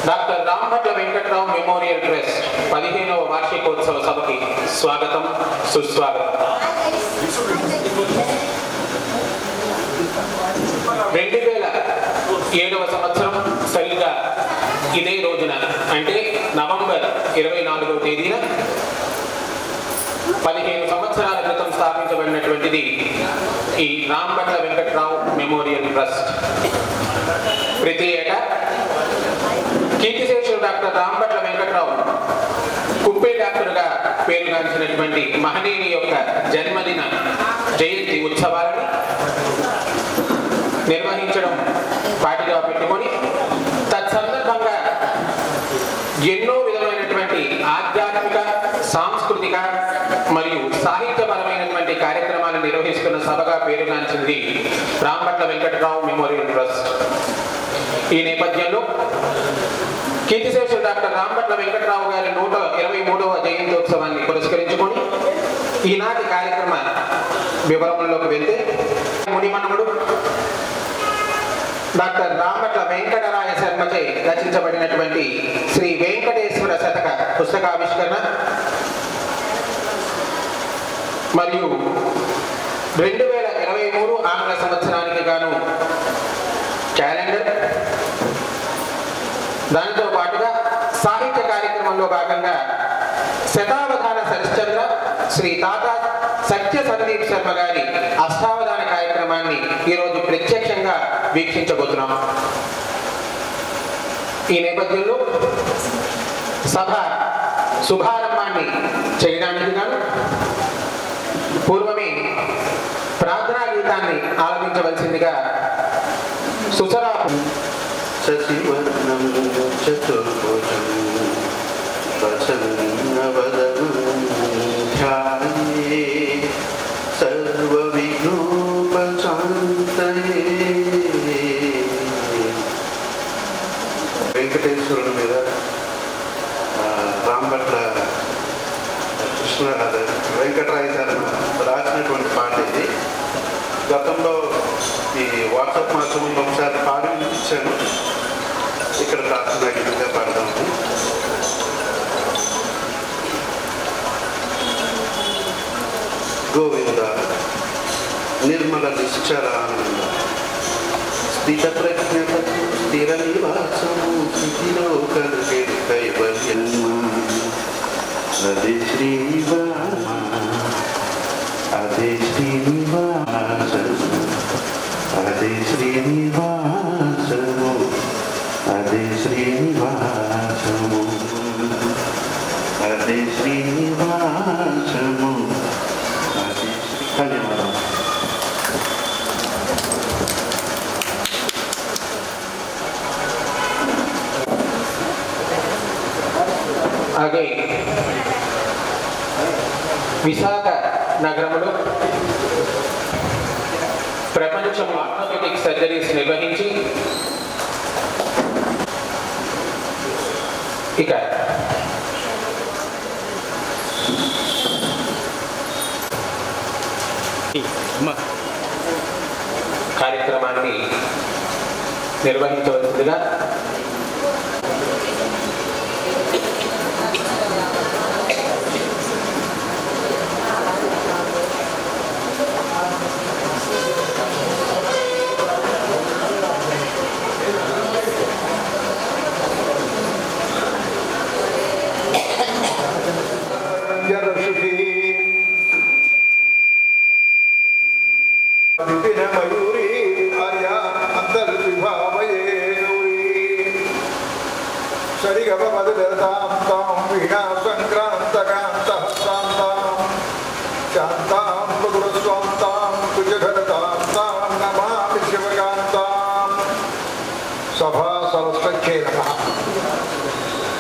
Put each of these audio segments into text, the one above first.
Doctor Rambhatla Venkatrao memorial trust 15వ వార్షికోత్సవ సభకి స్వాగతం సుస్వాగతం. 2007వ సంవత్సరం సరిగ్గా ఇదే రోజున అంటే నవంబర్ 24వ తేదీన 15 సంవత్సరాల క్రితం స్థాపించబడినటువంటిది ఈ రాంభట్ల వెంకట్రావు మెమోరియల్ ట్రస్ట్. ప్రతి ఏటా కీర్తిశేషులు డాక్టర్ రాంభట్ల వెంకట్రావు కుప్పే డాక్టర్గా పేరుగాంచినటువంటి మహనీయుని యొక్క జన్మదిన జయంతి ఉత్సవాలను నిర్వహించడం పాటిగా పెట్టుకొని తత్సందర్భంగా ఎన్నో విధమైనటువంటి ఆధ్యాత్మిక, సాంస్కృతిక మరియు సాహిత్యపరమైనటువంటి కార్యక్రమాలు నిర్వహిస్తున్న సభగా పేరుగాంచింది రాంభట్ల వెంకట్రావు మెమోరియల్ ట్రస్ట్. ఈ నేపథ్యంలో కీర్తిశేషులు డాక్టర్ రాంభట్ల వెంకట్రావు గారి 123వ జయంత్యోత్సవాన్ని పురస్కరించుకొని ఈనాటి కార్యక్రమ వివరంలోకి వెళ్తే, మునిమనముడు డాక్టర్ రాంభట్ల వెంకటరాయ శర్మచే రచించబడినటువంటి శ్రీ వెంకటేశ్వర శతక పుస్తకావిష్కరణ మరియు 2023 ఆంగ్ల సంవత్సరానికి గాను క్యాలెండర్, దానితో పాటుగా సాహిత్య కార్యక్రమంలో భాగంగా శతావధాన సరిశ్చంద్ర శ్రీ తాతా సత్య సందీప్ శర్మ గారి అష్టావధాన కార్యక్రమాన్ని ఈరోజు ప్రత్యక్షంగా వీక్షించబోతున్నాం. ఈ నేపథ్యంలో సభ శుభారంభాన్ని చేయడానికి గాను పూర్వమే ప్రార్థనా గీతాన్ని ఆలపించవలసిందిగా సుసరా సశివర్ణం చతుర్భుజం ప్రసన్నవదనం ధ్యాయే సర్వవిఘ్నోపశాంతయే. వెంకటేశ్వరుని మీద రాంభట్ల కృష్ణ వెంకటరాయ శర్మ రాసినటువంటి పాట ఇది. గతంలో ఈ వాట్సాప్ మాధ్యమంలో ఒకసారి పాడి ఇచ్చాను. ఇక్కడ రాసిన గీతంగా పాడదాము. గోవింద నిర్మల నిశ్చలానంద స్థిత ప్రజ్ఞత స్థిర నివాసము స్థితిలో కలిగే కైవల్యం అదే శ్రీనివాస అదే శ్రీనివాసము అదే శ్రీనివాసము అదే శ్రీనివాసము అదే శ్రీనివాసము అదే ధన్యవాదాలు. అలాగే విశాఖ నగరంలో ప్రపంచ ఆర్థోపెడిక్ సర్జరీస్ నిర్వహించి ఇక కార్యక్రమాన్ని నిర్వహించవలసిందిగా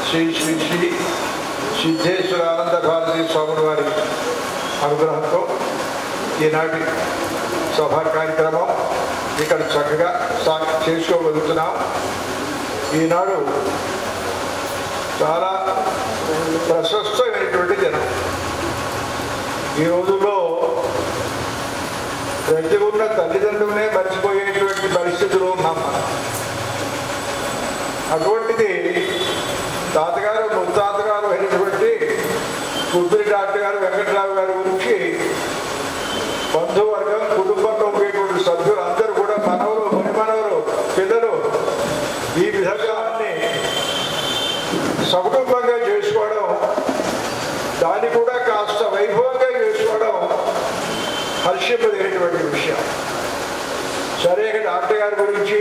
శ్రీ శ్రీ శ్రీ సిద్ధేశ్వర ఆనంద భారతీ స్వాముల వారి అనుగ్రహంతో ఈనాటి సభా కార్యక్రమం ఇక్కడ చక్కగా చేసుకోగలుగుతున్నాం. ఈనాడు చాలా ప్రశస్తమైనటువంటి దినం. ఈ రోజుల్లో ప్రతి ఉన్న తల్లిదండ్రులనే మర్చిపోయేటువంటి పరిస్థితులు ఉన్నాం మనం. అటువంటిది తాతగారు ముత్తాతగారు అయినటువంటి కుబ్బరి డాక్టర్ గారు వెంకటరావు గారి గురించి బంధువర్గం కుటుంబంలో ఉండేటువంటి సభ్యులు అందరూ కూడా మనవరు మణిమనవరు పిల్లలు ఈ విధంగా సకుటుంబంగా చేసుకోవడం, దాన్ని కూడా కాస్త వైభవంగా చేసుకోవడం హర్షింపదగినటువంటి విషయం. సరే, డాక్టర్ గారి గురించి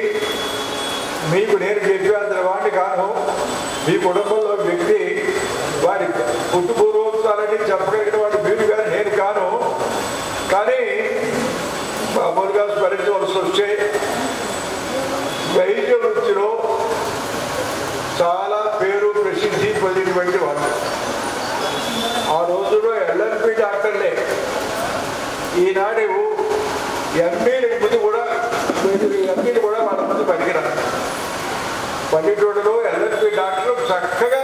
మీకు నేను చెప్పేంత వాడిని కాను. మీ కుటుంబంలో వ్యక్తి వారి పుట్టుపూర్వోత్సవాలని చెప్పగలిగిన వాడు మీరు కానీ నేను కాను. కానీ మామూలుగా స్మరించవలసి వస్తే వైద్య వృత్తిలో చాలా పేరు ప్రసిద్ధి పొందినటువంటి వాళ్ళు. ఆ రోజుల్లో ఎల్ఎల్పి డాక్టర్లే. ఈనాడు ఎంపీల ముందు కూడా ఎంపీలు కూడా వాళ్ళ ముందు పనికిరారు. పల్లెటూళ్ళలో ఎల్ఎల్పి డాక్టర్ చక్కగా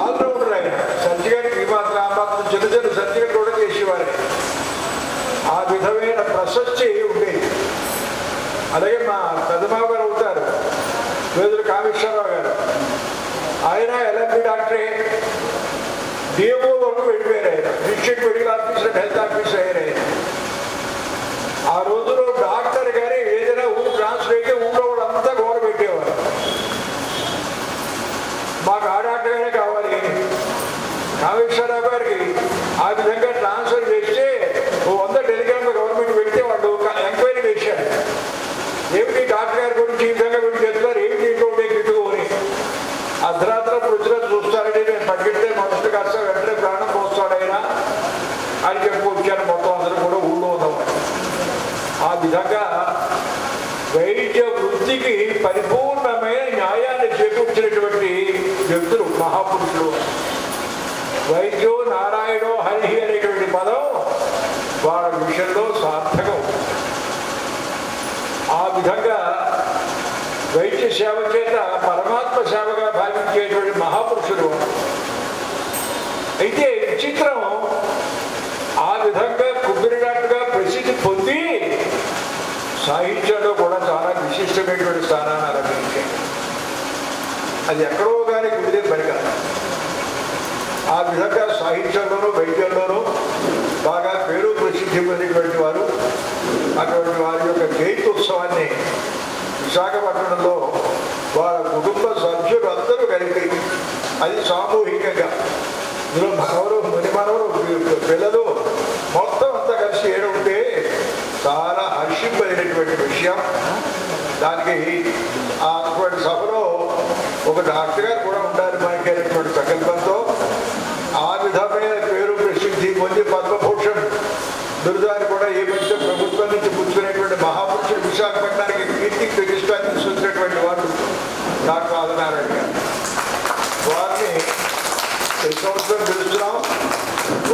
ఆల్రౌండర్ ఆయన. సర్జికల్ ఈ మాత్రం ఆ మాత్రం చిన్న చిన్న సర్జికల్ కూడా చేసేవారు. ఆ విధమైన ప్రశస్తి ఉండేది. అలాగే మా పెద్దమావ గారు అవుతారు, వేదుల కామేశ్వరరావు గారు. ఆయన ఎల్ఎల్పి డాక్టరే. డిఎంఓ వరకు వెళ్ళిపోయారు. ఆయన district medical officer, health officer అయ్యారు. ఆయన ఆ రోజులో డాక్టర్ గారి ఏదైనా ఊరు ట్రాన్స్ఫర్ అయితే ఊళ్ళో వాళ్ళంతా గోడ పెట్టేవారు. మాకు ఆ డాక్టర్ గారే కావాలి. కామేశ్వరరావు గారికి ఆ విధంగా ట్రాన్స్ఫర్ చేస్తే 100 టెలిగ్రామ్ గవర్నమెంట్ పెడితే వాళ్ళు ఎంక్వైరీ చేశారు. ఏమిటి డాక్టర్ గారి గురించి ఈ విధంగా వీళ్ళు చెప్తున్నారు, ఏమిటి ఇంట్లో గిట్టుకోని అర్ధరాత్రి రుచిలో చూస్తారని నేను పట్టుకెళ్తే మనుషులు కాస్త వెంటనే ప్రాణం పోస్తాడైనా అని చెప్పి వచ్చాను. మొత్తం అందరూ కూడా ఊళ్ళో ఉన్నాం. ఆ విధంగా వైద్య వృత్తికి పరిపూర్ణమైన న్యాయాన్ని చేకూర్చినటువంటి వ్యక్తులు మహాపురుషులు. వైద్యో నారాయణో హరి అనేటువంటి పదం వాళ్ళ విషయంలో సార్థకం. ఆ విధంగా వైద్య సేవ చేత పరమాత్మ సేవగా భావించేటువంటి మహాపురుషులు. అయితే విచిత్రం, ఆ విధంగా కుబిరినట్టుగా ప్రసిద్ధి పొంది సాహిత్యంలో కూడా చాలా విశిష్టమైనటువంటి స్థానాన్ని ఆరంభించాయి. అది ఎక్కడో కానీ కుదిరే పని కాదు. ఆ విధంగా సాహిత్యంలోనూ వైద్యంలోనూ బాగా పేరు ప్రసిద్ధి పొందినటువంటి వారు. అటువంటి వారి యొక్క జయంత్యుత్సవాన్ని విశాఖపట్నంలో వారి కుటుంబ సభ్యులు అందరూ కలిపి, అది సామూహికంగా, ఇందులో మనవరు మునిమనవరు పిల్లలు మొత్తం అంతా కలిసి ఏడుంటే చాలా హర్షింపైనటువంటి విషయం. దానికి అటువంటి సభలో ఒక డాక్టర్ గారు కూడా ఉండాలి మనకి అనేటువంటి సంకల్పంతో ఆ విధమైన పేరు ప్రసిద్ధి పొంది పద్మభూషణ్ బిరుదాన్ని కూడా ఏ మధ్య ప్రభుత్వం నుంచి పుచ్చుకునేటువంటి మహాపురుషులు విశాఖపట్నానికి కీర్తి ప్రతిష్టాన్ని తీసుకొచ్చినటువంటి వారు డాక్టర్ ఆదినారాయణ గారు. వారిని ప్రతి సంవత్సరం పిలుస్తున్నాం.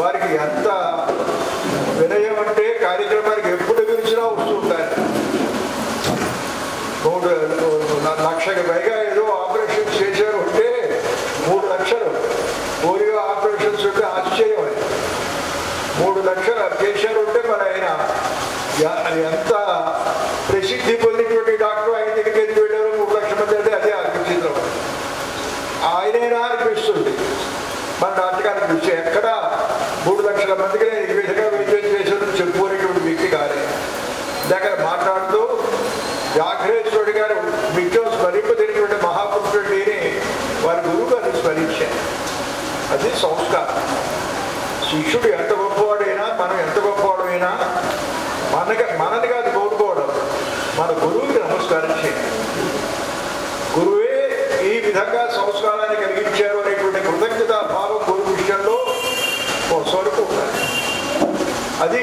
వారికి ఎంత వినయం అంటే కార్యక్రమానికి ఎప్పుడు పిలిచినా వస్తుంటారు. 3 లక్షలకు పైగా ఏదో ఆపరేషన్స్ చేశారు అంటే 3 లక్షలు పోలియో ఆపరేషన్స్ ఉంటే ఆశ్చర్యం. అది 3 లక్షలు చేశారు అంటే మరి ఆయన ఎంత ప్రసిద్ధి పొందినటువంటి డాక్టర్ ఆయన దగ్గరికి ఎందుకు వెళ్ళారు 3 లక్షల మంది అంటే అదే అనిపించింది. ఆయనైనా అనిపిస్తుంది మన డాక్టర్ గారికి చూస్తే ఎక్కడ 3 లక్షల మందికి నేను ఈ విధంగా వైద్యం చేశాను చెప్పుకునేటువంటి వ్యక్తి కాదు. దగ్గర మాట్లాడుతూ వ్యాఘ్రేశ్వరుడి గారు నిత్యం స్మరింపదగినటువంటి మహాపురుషుడిని వారి గురువు గారిని స్మరించారు. అది సంస్కారం. శిష్యుడు ఎంత గొప్పవాడైనా మనం ఎంత గొప్పవాడైనా మనని కాదు కోరుకోవడం, మన గురువుకి నమస్కారం చేయాలి. గురువే ఈ విధంగా సంస్కారాన్ని కలిగించారు అనేటువంటి కృతజ్ఞతా భావం గురువు విషయంలో స్వరూపం ఉండాలి. అది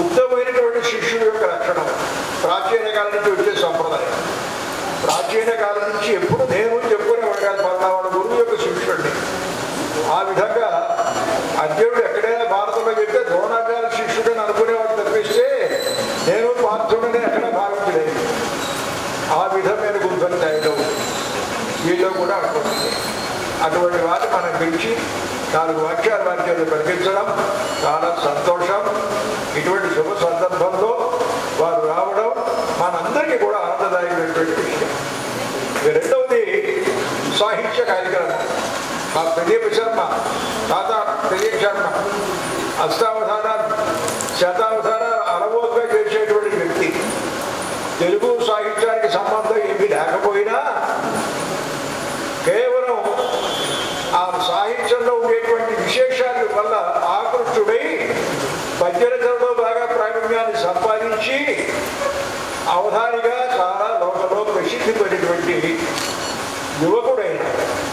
ఉత్తమమైనటువంటి శిష్యుడి యొక్క లక్షణం. ప్రాచీన కాలం నుంచి వచ్చే సంప్రదాయం. ప్రాచీన కాలం నుంచి ఎప్పుడు నేను చెప్పుకునేవాడు కాదు పర్ణవాడు గురువు యొక్క శిష్యుడిని. ఆ విధంగా అర్జునుడు ఎక్కడైనా భారతంలో చెప్తే ద్రోణాచార్య శిష్యుడని అనుకునేవాడు తప్పిస్తే నేను పార్థుడిని ఎక్కడ భావించలేదు. ఆ విధమైన గుంపుని తయారు వీళ్ళు కూడా అనుకుంటుంది. అటువంటి వారిని మనం పిలిచి 4 వాక్యాలు పలికించడం చాలా సంతోషం. ఇటువంటి శుభ సందర్భంలో వారు రావడం మనందరికీ కూడా ఆనందదాయకమైనటువంటి విషయం. రెండవది సాహిత్య కార్యక్రమం. మా ప్రదీప్ శర్మ, తాత ప్రదీప్ శర్మ అష్టావధానాలు శతావధానాలు అలవోగా చేసేటువంటి వ్యక్తి. తెలుగు సాహిత్యానికి సంబంధం ఏమీ లేకపోయినా కేవలం ఆ సాహిత్యంలో ఉండేటువంటి విశేషాల వల్ల ఆకృష్టుడై పద్యరచనలో బాగా ప్రావీణ్యాన్ని సంపాదించి అవధానిగా చాలా లోకంలో ప్రసిద్ధి పడినటువంటి యువకుడైన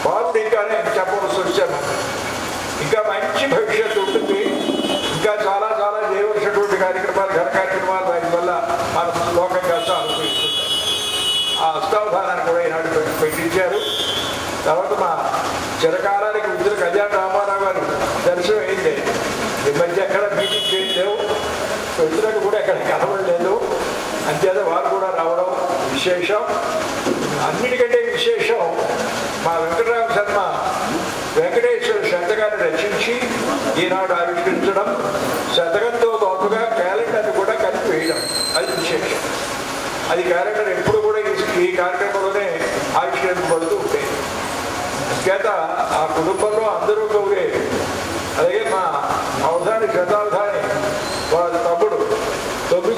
బాలుడు. ఇంకానే చెప్పవలసి వచ్చాను. ఇంకా మంచి భవిష్యత్తు ఉంటుంది. ఇంకా చాలా చాలా చేయవలసినటువంటి కార్యక్రమాలు ఘన కార్యక్రమాలు దాని వల్ల మన లోకం కాస్త అనుభవిస్తుంది. ఆ అష్టావధానాన్ని కూడా ఈనాడు పెట్టించారు. తర్వాత మా చిరకాలానికి విద్యుత్ కళ్యాణ్ రామారావు గారు దర్శనం అయింది. ఈ మధ్య ఎక్కడ మీటింగ్ చేయలేవు, పెద్దలకు కూడా ఎక్కడ కలవలేదు. అంతేత వారు కూడా రావడం విశేషం. అన్నిటికంటే విశేషం మా వెంకటరామ శర్మ వెంకటేశ్వర శతకాన్ని రచించి ఈనాడు ఆవిష్కరించడం, శతకంతో పాటుగా క్యాలెండర్ని కూడా కలిపి వేయడం, అది విశేషం. అది క్యాలెండర్ ఎప్పుడు కూడా ఈ కార్యక్రమంలోనే ఆవిష్కరించబడుతూ ఉంటాయి. చేత ఆ కుటుంబంలో అందరూ గౌరే. అలాగే మా అవధాని శతావధాని వాళ్ళ తమ్ముడు 9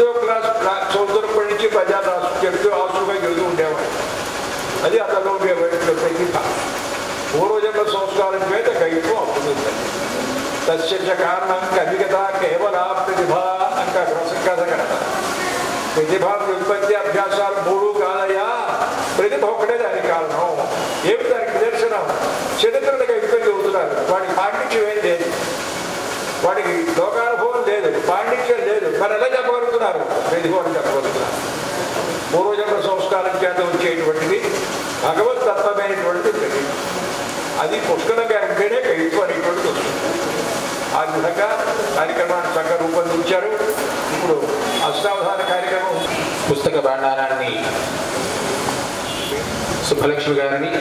తస్య కారణం అధిగత కేవల ప్రతిభ అంటాడు రసంకాసకర. ప్రతిభ వ్యుత్పత్తి అభ్యాసాలు 3 కాదయ్యా, ప్రతిభ ఒకటే దానికి కారణం. ఏమి దానికి నిదర్శనం? చరిత్రలకు ఇబ్బంది అవుతున్నారు. వాడికి పాండిత్యం ఏం లేదు, వాడికి లోకానుభవం లేదు, పాండిత్యం లేదు, మరి ఎలా చెప్పగలుగుతున్నారు? ప్రతిభ అని చెప్పగలుగుతున్నారు. పూర్వజన్మ సంస్కారం చేత వచ్చేటువంటిది భగవతత్వమైనటువంటి ప్రతిభ. అది పుష్కలంగా ఉంటేనే కవిత్వం అనేటువంటిది వస్తుంది. ఆ విధంగా కార్యక్రమాన్ని చక్కగా రూపొందించారు. ఇప్పుడు అష్టావధాన కార్యక్రమం. పుస్తక భండారాన్ని సుబ్బలక్ష్మి గారిని,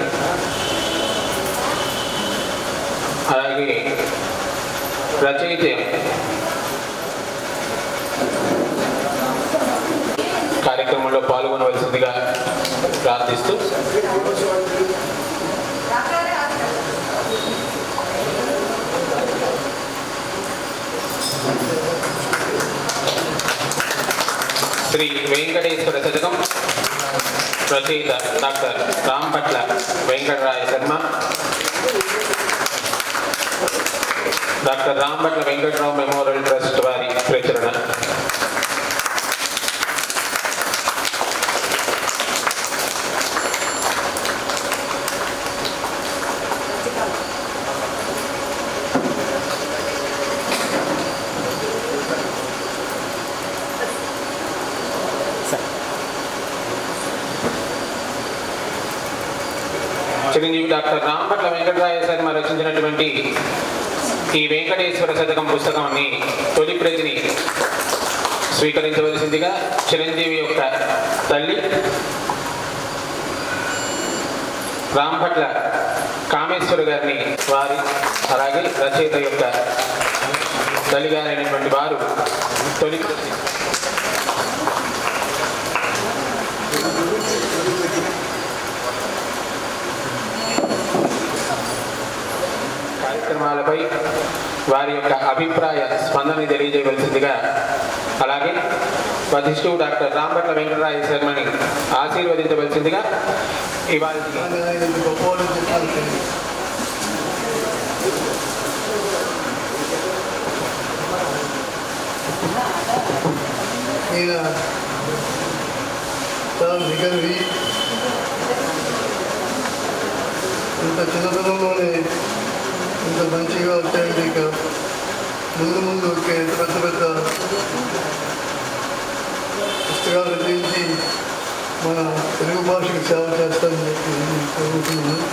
అలాగే రచయిత కార్యక్రమంలో పాల్గొనవలసిందిగా ప్రార్థిస్తూ శ్రీ వెంకటేశ్వర శతకం రచయిత doctor Rampatla Venkataraya Sharma, doctor Rampatla Venkatarao memorial trust వారి ప్రచురణ. చిరంజీవి డాక్టర్ రాంపట్ల వెంకటరాయ శర్మ రచించినటువంటి ఈ వెంకటేశ్వర శతకం పుస్తకాన్ని తొలి ప్రతిని స్వీకరించవలసిందిగా చిరంజీవి యొక్క తల్లి రాంపట్ల కామేశ్వర గారిని, వారి అలాగే రచయిత యొక్క తల్లిగారైనటువంటి వారు తొలి కార్యక్రమాలపై వారి యొక్క అభిప్రాయ స్పందనని తెలియజేయవలసిందిగా, అలాగే వధిష్ఠువు డాక్టర్ రాంపట్ల వెంకటరాయ శర్మని ఆశీర్వదించవలసిందిగా ఇవాళ ఇంత చిన్నతనంలోనే ఇంత మంచిగా వచ్చాయండి. ఇక ముందు ముందు ఇంత పెద్ద పెద్ద పుస్తకాలు రచించి మన తెలుగు భాషకు సేవ చేస్తానని చెప్పి నేను కోరుకుంటున్నాను.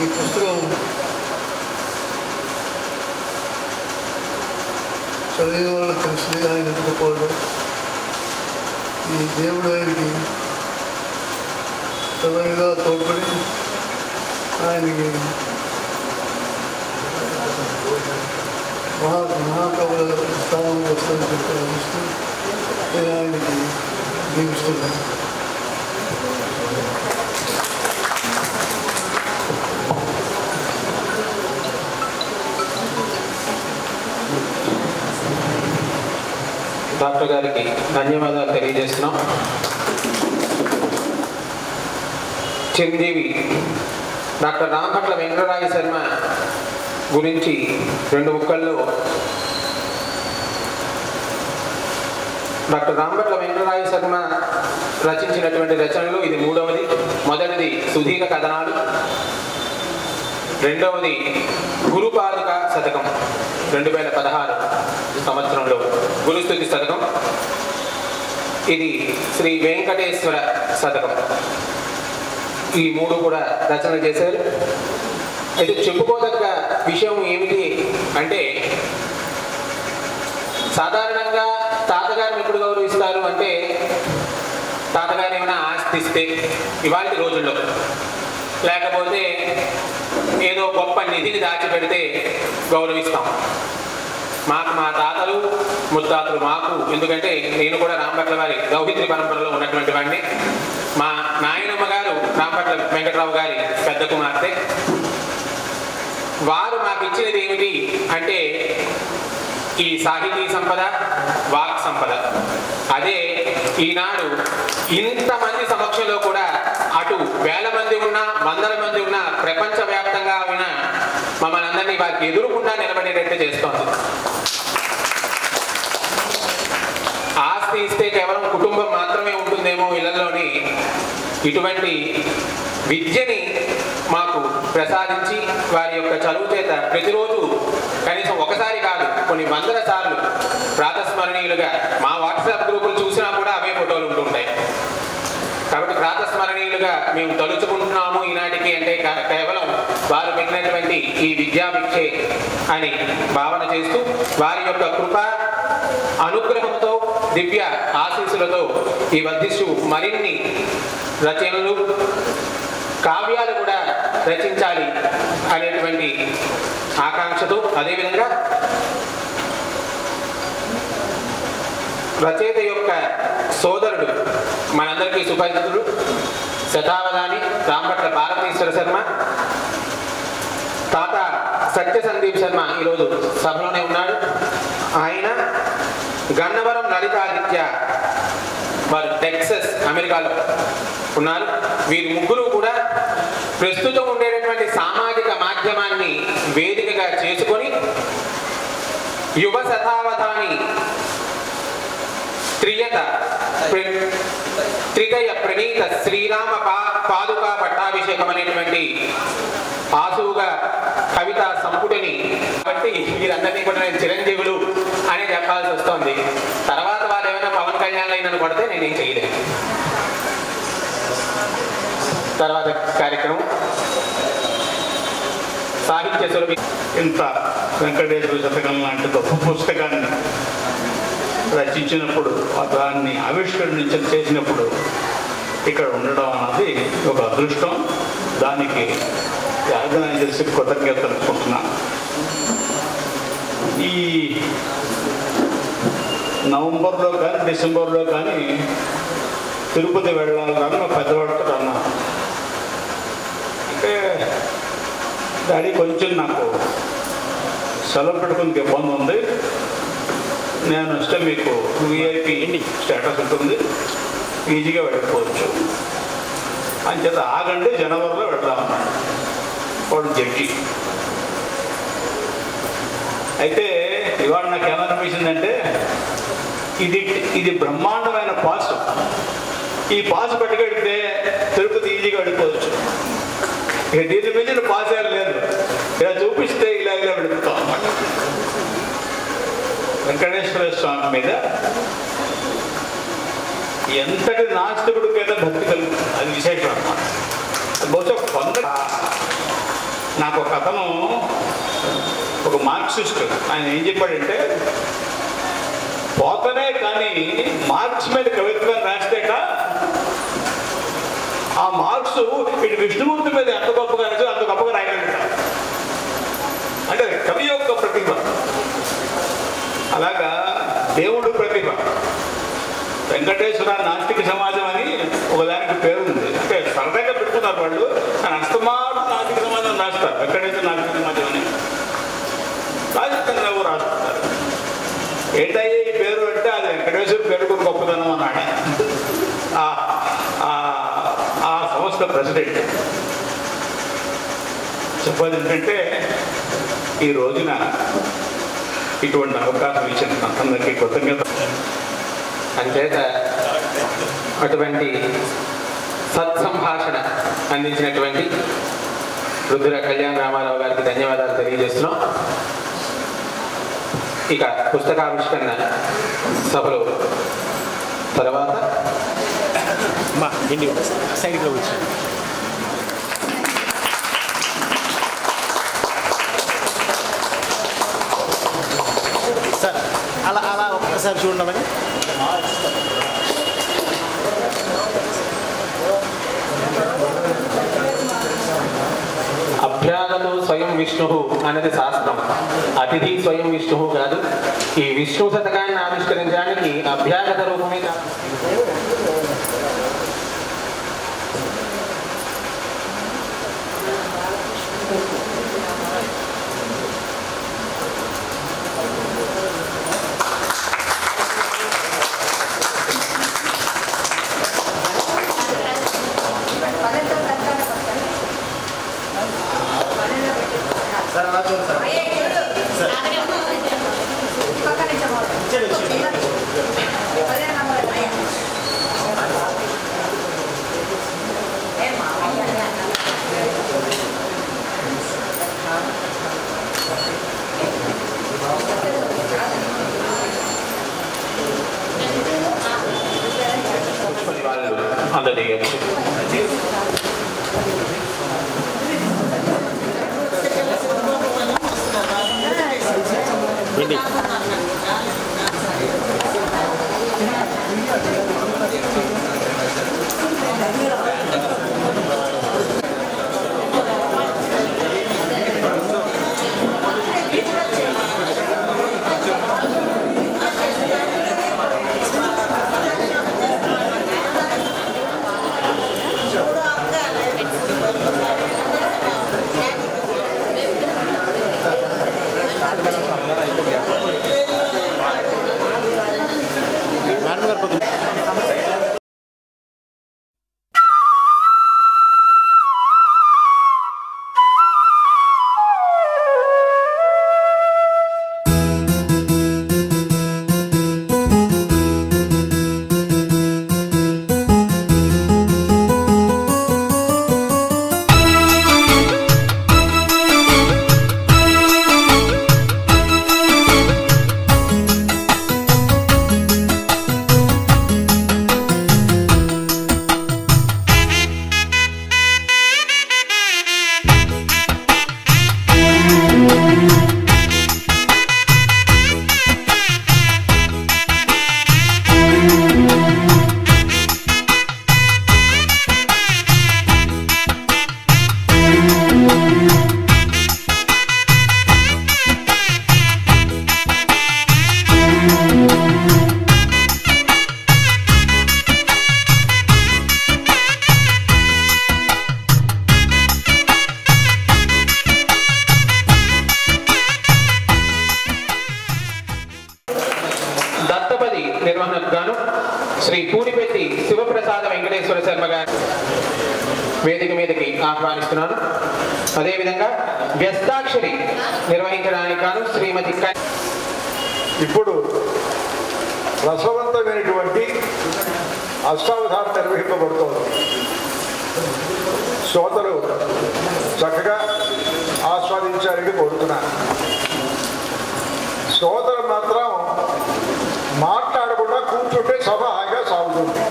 ఈ పుస్తకం చదివిన వాళ్ళు తెలిసి ఆయన ఎదుర్కోవడం, ఈ దేవుడు ఆయనకి సదవిగా తోడ్పడి ఆయనకి మహాకవుల స్థానం వస్తుందని చెప్పి భావిస్తూ నేను ఆయనకి దీవిస్తున్నాను. డాక్టర్ గారికి ధన్యవాదాలు తెలియజేస్తున్నాం. చిరంజీవి డాక్టర్ రాంపట్ల వెంకటరాయ శర్మ గురించి 2 ముక్కల్లో డాక్టర్ రాంపట్ల వెంకటరాయ శర్మ రచించినటువంటి రచనలు ఇది 3వది. మొదటిది సుదీర్ఘ కథనాలు, 2వది గురుపాదుక శతకం 2016 సంవత్సరంలో గురుస్తుతి శతకం, ఇది శ్రీ వెంకటేశ్వర శతకం. ఈ 3 కూడా రచన చేశారు. అయితే చెప్పుకోదగ్గ విషయం ఏమిటి అంటే, సాధారణంగా తాతగారిని ఎప్పుడు గౌరవిస్తారు అంటే, తాతగారు ఏమైనా ఆస్తి ఇస్తే ఇవాళ రోజుల్లో, లేకపోతే ఏదో గొప్ప నిధిని దాచిపెడితే గౌరవిస్తాం. మాకు మా తాతలు ముత్తాతలు మాకు, ఎందుకంటే నేను కూడా రాంపట్ల వారి గౌహిత్రి పరంపరలో ఉన్నటువంటి వాడిని. మా నాయనమ్మ గారు రాంపట్ల వెంకటరావు గారి పెద్ద కుమార్తె. వారు మాకు ఇచ్చినది ఏమిటి అంటే ఈ సాహితీ సంపద, వాక్ సంపద. అదే ఈనాడు ఇంతమంది సమక్షంలో కూడా, అటు 1000 మంది ఉన్నా 100 మంది ఉన్నా, ప్రపంచవ్యాప్తంగా ఉన్న మమ్మల్ని అందరినీ వారికి ఎదురుకుండా నిలబడేటట్టు చేస్తోంది. ఆస్తి ఇస్తే కేవలం కుటుంబం మాత్రమే ఉంటుందేమో ఇళ్లలోని, ఇటువంటి విద్యని మాకు ప్రసాదించి వారి యొక్క చదువు చేత ప్రతిరోజు కనీసం ఒకసారి కాదు కొన్ని వందల సార్లు ప్రాతస్మరణీయులుగా మా వాట్సాప్ గ్రూపులు చూసినా కూడా అవే ఫోటోలు ఉంటుంటాయి. కాబట్టి ప్రాతస్మరణీయులుగా మేము తలుచుకుంటున్నాము ఈనాటికి అంటే కేవలం వారు పెట్టినటువంటి ఈ విద్యాభిక్షే అని భావన చేస్తూ వారి యొక్క కృప అనుగ్రహంతో దివ్య ఆశీస్సులతో ఈ వద్దిష్టు మరిన్ని రచనలు కావ్యాలు కూడా రచించాలి అనేటువంటి ఆకాంక్షతో, అదేవిధంగా రచయిత యొక్క సోదరుడు మనందరికీ సుపరిచితుడు శతావధాని రాంభట్ల భారతీశ్వర శర్మ, తాత సత్య సందీప్ శర్మ ఈరోజు సభలోనే ఉన్నాడు. ఆయన గన్నవరం లలితాదిత్య, వారు టెక్సస్ అమెరికాలో ఉన్నారు. వీరి ముగ్గురు కూడా ప్రస్తుతం ఉండేటటువంటి సామాజిక మాధ్యమాన్ని వేదికగా చేసుకొని యువ శతావధాని త్రిదయ ప్రణీత శ్రీరామ పాదుకా పట్టాభిషేకం అనేటువంటి ఆసువుగా కవితా సంపుటిని బట్టి వీరందరినీ కూడా నేను చిరంజీవులు అని చెప్పాల్సి వస్తుంది. తర్వాత వాళ్ళు ఏమైనా పవన్ కళ్యాణ్ అయినను కొడితే నేనేం చేయలేను. తర్వాత కార్యక్రమం సాహిత్య సురభి. ఇంత వెంకటేశ్వర శతకం లాంటి గొప్ప పుస్తకాన్ని రచించినప్పుడు, దాన్ని ఆవిష్కరణ చేసినప్పుడు ఇక్కడ ఉండడం అన్నది ఒక అదృష్టం. దానికి ఆర్గనైజర్స్కి కృతజ్ఞతలు తెలుపుకుంటున్నాను. ఈ నవంబర్లో కానీ డిసెంబర్లో కానీ తిరుపతి వెళ్ళాలని మా పెద్దవాడితో అన్నా. అంటే డాడీ కొంచెం నాకు సెలవు పెట్టుకునే ఇబ్బంది ఉంది, నేను వస్తే మీకు విఐపి స్టేటస్ ఉంటుంది, ఈజీగా వెళ్ళిపోవచ్చు అని చేత ఆగండి జనవరిలో వెళ్దామన్నాడు వాడు జడ్జి. అయితే ఇవాళ నాకు ఏమనిపించిందంటే ఇది బ్రహ్మాండమైన పాసు. ఈ పాసు పట్టుకెడితే తిరుపతి ఈజీగా వెళ్ళిపోవచ్చు. ఇక దీని మీద పాస్ లేదు, ఇలా చూపిస్తే ఇలా వెళ్ళిపోతాం అన్నమాట. వెంకటేశ్వర స్వామి మీద ఎంతటి నాస్తికుడికైనా భక్తి కలుగుతుంది, అది విశేషం అన్నమాట. బహుశా నాకు ఒక అతను, ఒక మార్క్సిస్ట్, ఆయన ఏం చెప్పాడంటే పోతనే కానీ మార్క్స్ మీద కవిత్వం రాస్తేట ఆ మార్క్స్ ఇటు విష్ణుమూర్తి మీద ఎంత గొప్పగా రాసో అంత గొప్పగా రాయగలుగుతా. అంటే కవి యొక్క ప్రతిభ. అలాగా దేవుడు ప్రతిభ. వెంకటేశ్వర నాస్తిక సమాజం అని ఒకదానికి పేరు ఉంది. అంటే సరదాగా పెట్టుకున్నారు వాళ్ళు, కానీ అస్తమాటు నాస్తిక సమాజం రాస్తారు. వెంకటేశ్వర నాస్తిక సమాజం అని రాజకీయంగా రాస్తున్నారు. ఏంటయ్యే ఈ పేరు అంటే అది వెంకటేశ్వర పేరు కూడా గొప్పదనం అన్నాడు ఆ సంస్థ ప్రెసిడెంట్. చెప్పేది ఏంటంటే ఈ రోజున ఇటువంటి అవకాశం ఇచ్చిన అందరికీ కృతజ్ఞత. అంచేత అటువంటి సత్సంభాషణ అందించినటువంటి రుద్ర కళ్యాణ రామారావు గారికి ధన్యవాదాలు తెలియజేస్తున్నాం. ఇక పుస్తకావిష్కరణ సభలో తర్వాత సైడ్లో వచ్చి సార్ అలా ఒక్కసారి చూడండి. అభ్యాగతో స్వయం విష్ణు అన్నది శాస్త్రం, అతిథి స్వయం విష్ణు కాదు. ఈ విష్ణు శతకాన్ని ఆవిష్కరించడానికి అభ్యాగత రూపమే కాదు. సార్ అలా చూడండి సార్. ఏంటి మేడం గారు కొద్దిగా దత్తపది నిర్వహణకు గాను శ్రీ పూడిపెట్టి శివప్రసాద వెంకటేశ్వర శర్మ గారి వేదిక మీదకి ఆహ్వానిస్తున్నాను. అదేవిధంగా వ్యస్తాక్షరి నిర్వహించడానికి గాను శ్రీమతి ఇప్పుడు రసవంతమైనటువంటి అష్టావధానం నిర్వహింపబడుతోంది. శ్రోతలు చక్కగా ఆస్వాదించాలని కోరుతున్నాను. శ్రోతలు మాత్రం మాట్లాడకుండా కూర్చుంటే సభ హాయిగా సాగుతుంది.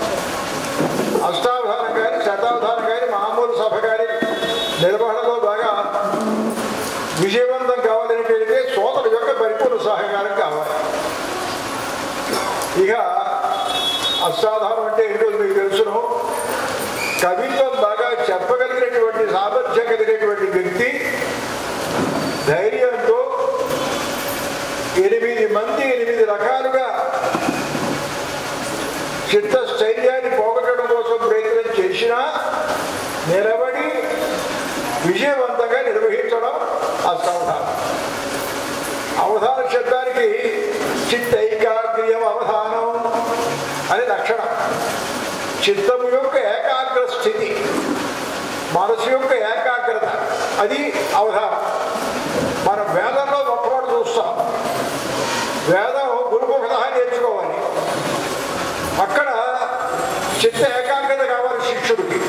అష్టావధానం కానీ శతావధానం కానీ మామూలు సభ కానీ నిర్వహణలో బాగా విజయవంతం కావాలనేటైతే శ్రోతల యొక్క పరిపూర్ణ సహకారం కావాలి. ఇక అష్టావధానం అంటే ఏంటో మీకు తెలుసును. కవిత్వం బాగా చెప్పగలిగినటువంటి సామర్థ్యం కలిగినటువంటి వ్యక్తి ధైర్యంతో 8 మంది 8 రకాలుగా చిత్తస్థైర్యాన్ని పోగొట్టడం కోసం ప్రయత్నం చేసినా నిలబడి విజయవంతంగా నిర్వహించడం అష్టావధానం. అవధాన శబ్దానికి చిత్తైకాగ్ర్యం అవధానం అని లక్షణం. చిత్తము యొక్క ఏకాగ్ర స్థితి, మనసు యొక్క ఏకాగ్రత, అది అవధానం. మనం వేదంలో మొట్టమొదటి చూస్తాం. వేదం గురుముఖత నేర్చుకోవాలి. అక్కడ చిత్త ఏకాగ్రత కావాలి శిష్యుడికి.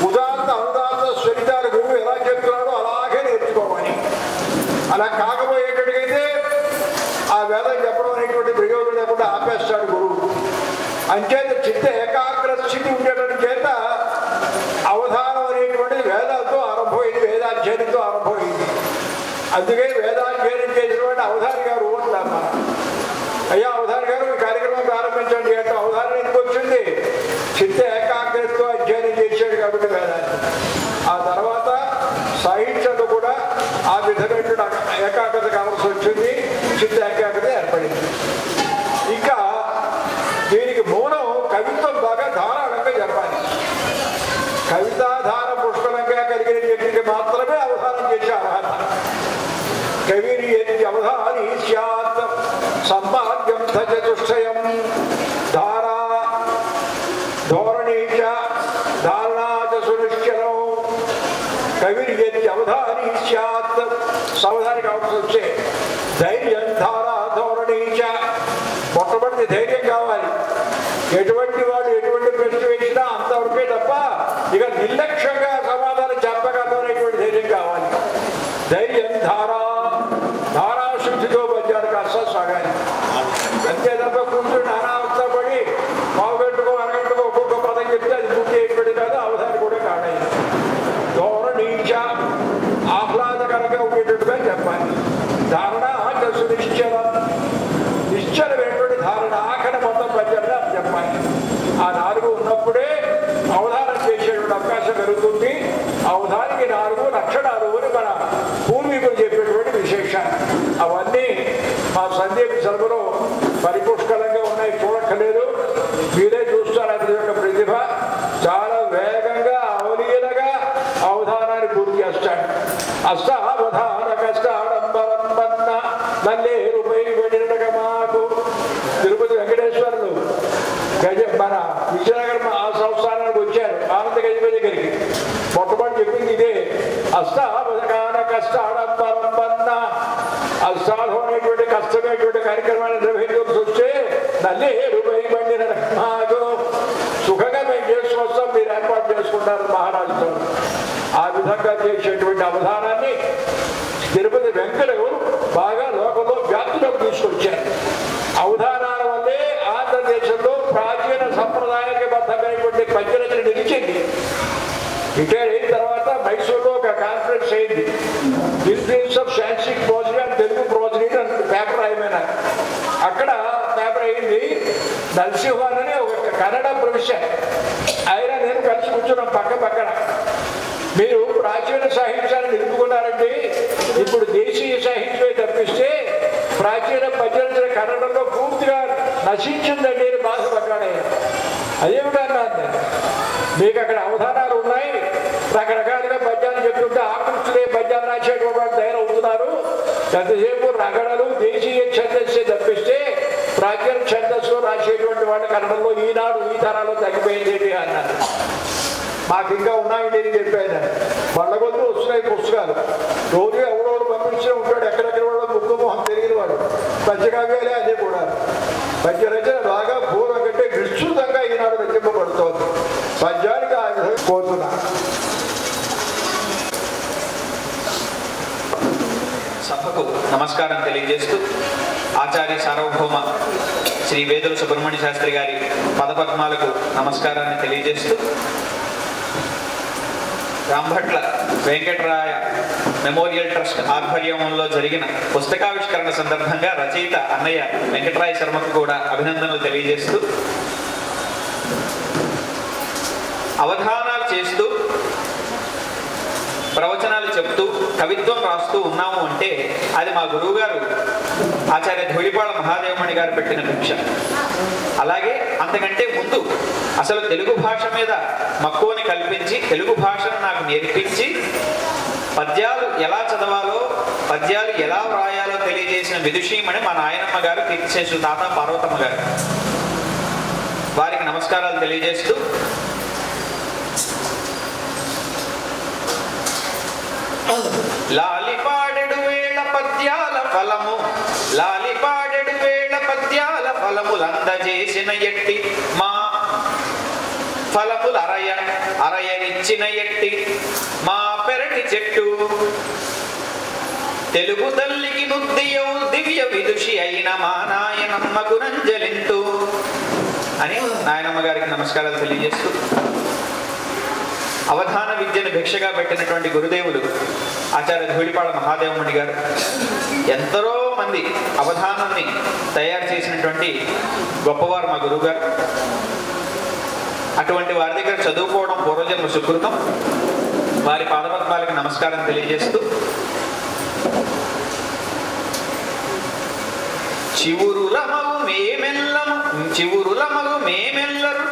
ఉదాత్త అనుదాత్త స్వరితాల గురువు ఎలా చెప్తున్నాడో అలాగే నేర్చుకోవాలి. అలా కాకపోయేటట్టుగైతే ఆ వేదం చెప్పడం అనేటువంటి ప్రయోజనం లేకుండా ఆపేస్తాడు గురువు. అంచేత చిత్త ఏకాగ్ర స్థితి ఉండేటువంటి చేత అవధానం అనేటువంటిది వేదాలతో ఆరంభమైంది, వేదాధ్యయనంతో ఆరంభమైంది. అందుకే వేదాధ్యయనం చేసినటువంటి అవధాని గారు ఉంటారు. మనం అయ్యా అవధాని గారు ఈ కార్యక్రమం ప్రారంభించండి అంటే అవధానం ఎందుకు వచ్చింది? చిత్త ఏకాగ్రతతో అధ్యయనం చేశాడు కాబట్టి వేదాన్ని. ఆ తర్వాత సాహిత్యంలో కూడా ఆ విధమైన ఏకాగ్రత కావాల్సి వచ్చింది. చిత్త ఏకాగ్రత ఏర్పడింది. ఇంకా దీనికి మూలం కవిత్వం బాగా ధారాళంగా జరపాలి. కవితాధార పుష్కలంగా కలిగిన వ్యక్తికి మాత్రమే అవధానం చేసే అర్హత. కవిరి అవధాని స్యాత్ సంభాగ్యం చతుష్టయం ధారా ధోరణీ ధారణా సునిశ్చలం. కవిరి అవధాని స్యాత్ సవధాని కావాల్సి వచ్చే ధైర్యం ధారా ధోరణీ మొట్టమొదటి ధైర్యం కావాలి. ఎటువంటి వాడు ఎటువంటి ప్రశ్న వేసినా అంతవరకే తప్ప ఇక నిర్లక్ష్యంగా సమాధానం చెప్పగలనేటువంటి ధైర్యం కావాలి. ధైర్యం ధారాశుద్ధితో పద్యాలు కాస్త సాగాలి. అంతే తప్ప కూర్చుని అనావస్థపడి పావుగంటకో అరగంటకో ఒక్కొక్క పదం చెప్తే అది పూర్తి అయిపోయింది కాదు, అవధాని కూడా కాడైంది. ధోరణీచ ఆహ్లాదకరంగా ఉండేటట్టుగా చెప్పాలి. ధారణ సునిశ్చ నిశ్చలమైనటువంటి ధారణ ఆఖరి మొత్తం పద్యంలో చెప్పాలి. ఆ 4 ఉన్నప్పుడే అవధానం చేసేటువంటి అవకాశం కలుగుతుంది. అవధానికి 4 లక్షణాలు అని మన పూర్వీకులు చెప్పేటువంటి విశేషాలు. అవన్నీ మా సందీప్ సభలో పరిపుష్కలంగా ఉన్నాయి, చూడక్కర్లేదు, మీరే చూస్తారు. అతని యొక్క ప్రతిభ చాలా వేగంగా అవలీలగా అవధానాన్ని పూర్తి చేస్తాడు. అష్టావధాన కష్టాడంబరన్న నల్లేరుపై వెళ్ళినగా మాకు తిరుపతి వెంకటేశ్వరులు మన విజయనగరం ఆ సంస్థానానికి వచ్చారు. ఆనంద గజపతి దగ్గరికి మొట్టమొదటి చెప్పింది ఇదే, అష్టావధాన కష్టాడంబరన్న. అష్టాలు అనేటువంటి కష్టమైనటువంటి కార్యక్రమాన్ని నిర్వహించాల్సి వస్తే నల్లేరుపై వెళ్ళిన మాకు సుఖంగా మేము చేసుకొస్తాం, మీరు ఏర్పాటు చేసుకుంటారు మహారాజుతో. ఆ విధంగా చేసేటువంటి అవధానాన్ని తిరుపతి వెంకటరు బాగా లోకంలో వ్యాప్తిలోకి తీసుకొచ్చారు. అవధానాల వల్లే ఆంధ్రదేశంలో ప్రాచీన సంప్రదాయానికి బద్దమైనటువంటి పద్యరచన నిలిచింది. రిటైర్ అయిన తర్వాత మైసూరులో ఒక కాన్ఫరెన్స్ అయింది. Influence of Sanskrit prosody and Telugu prosody అని పేపర్ అయిపోయినా అక్కడ పేపర్ అయింది. నరసింహన్ అని ఒక కన్నడ ప్రొఫెసర్, ఆయన నేను కలిసి కూర్చున్నాం పక్కన. మీరు ప్రాచీన సాహిత్యాన్ని నిలుపుకున్నారండి, ఇప్పుడు దేశీయ సాహిత్యమే తప్పిస్తే ప్రాచీన పద్యరచన కన్నడంలో పూర్తిగా నశించిందండి అని బాధపడ్డాడు. అదేమిటన్నా మీకు అక్కడ అవధానాలు ఉన్నాయి, రకరకాలుగా పద్యాలు చెప్తుంటే ఆకృష్టులే పద్యాలు రాసేటువంటి వాళ్ళు తయారవుతున్నారు. ఎంతసేపు రగడలు దేశీయ ఛందస్సే తప్పిస్తే ప్రాచీన ఛందస్సు రాసేటువంటి వాళ్ళు కన్నడంలో ఈనాడు ఈ తరాల్లో తగ్గిపోయింది అన్నారు. మాకు ఇంకా ఉన్నాయండి అని చెప్పాను. వాళ్ళ కొద్ది వస్తున్నాయి పుస్తకాలు. రోజు ఎవడోడు పంపించిన ఉంటాడు, ఎక్కడెక్కడ వాడు ముక్కు మొహం తెలియని వాడు. పద్యకావ్యాలే అదే కూడా. పద్య రచన బాగా పూర్వ కంటే విస్తృతంగా ఈనాడు రచింపబడుతోంది. పద్యానికి ఆ విధంగా పోతున్నా. సభకు నమస్కారం తెలియజేస్తూ ఆచార్య సార్వభౌమ శ్రీ వేదుల సుబ్రహ్మణ్య శాస్త్రి గారి పదపద్మాలకు నమస్కారాన్ని తెలియజేస్తూ రాంభట్ల వెంకటరాయ మెమోరియల్ ట్రస్ట్ ఆధ్వర్యంలో జరిగిన పుస్తకావిష్కరణ సందర్భంగా రచయిత అన్నయ్య వెంకటరాయ శర్మకు కూడా అభినందనలు తెలియజేస్తూ అవధానాలు చేస్తూ ప్రవచనాలు చెప్తూ కవిత్వం రాస్తూ ఉన్నాము అంటే అది మా గురువు గారు ఆచార్య ధూళిపాళ మహాదేవమణి గారు పెట్టిన భిక్ష. అలాగే అంతకంటే ముందు అసలు తెలుగు భాష మీద మక్కువని కల్పించి తెలుగు భాషను నాకు నేర్పించి పద్యాలు ఎలా చదవాలో పద్యాలు ఎలా వ్రాయాలో తెలియజేసిన విదుషీమణి మా నాయనమ్మ గారు, కీర్తిశేషులు తాత పార్వతమ్మ గారు. వారికి నమస్కారాలు తెలియజేస్తూ లాలిపాడెడు వేళ పద్యాల ఫలము లాలిపాడెడు వేళ పద్యాల ఫలములందజేసిన ఎట్టి మా ఫలములు అరయనిచ్చిన ఎట్టి మా పెరటి చెట్టు తెలుగు తల్లికి నుద్దియవు దివ్య విదుషి అయిన మా నాయనమ్మకు నంజలింతు అని నాయనమ్మ గారికి నమస్కారాలు తెలియజేస్తూ అవధాన విద్యను భిక్షగా పెట్టినటువంటి గురుదేవులు ఆచార్య ధూళిపాళ మహాదేవమణి గారు ఎందరో మంది అవధానాన్ని తయారు చేసినటువంటి గొప్పవారు మా గురువు గారు. అటువంటి వారి దగ్గర చదువుకోవడం పూర్వజన్మ సుకృతం. వారి పాదపద్మాలకు నమస్కారం తెలియజేస్తూ చివురులమగు మేమెల్లరు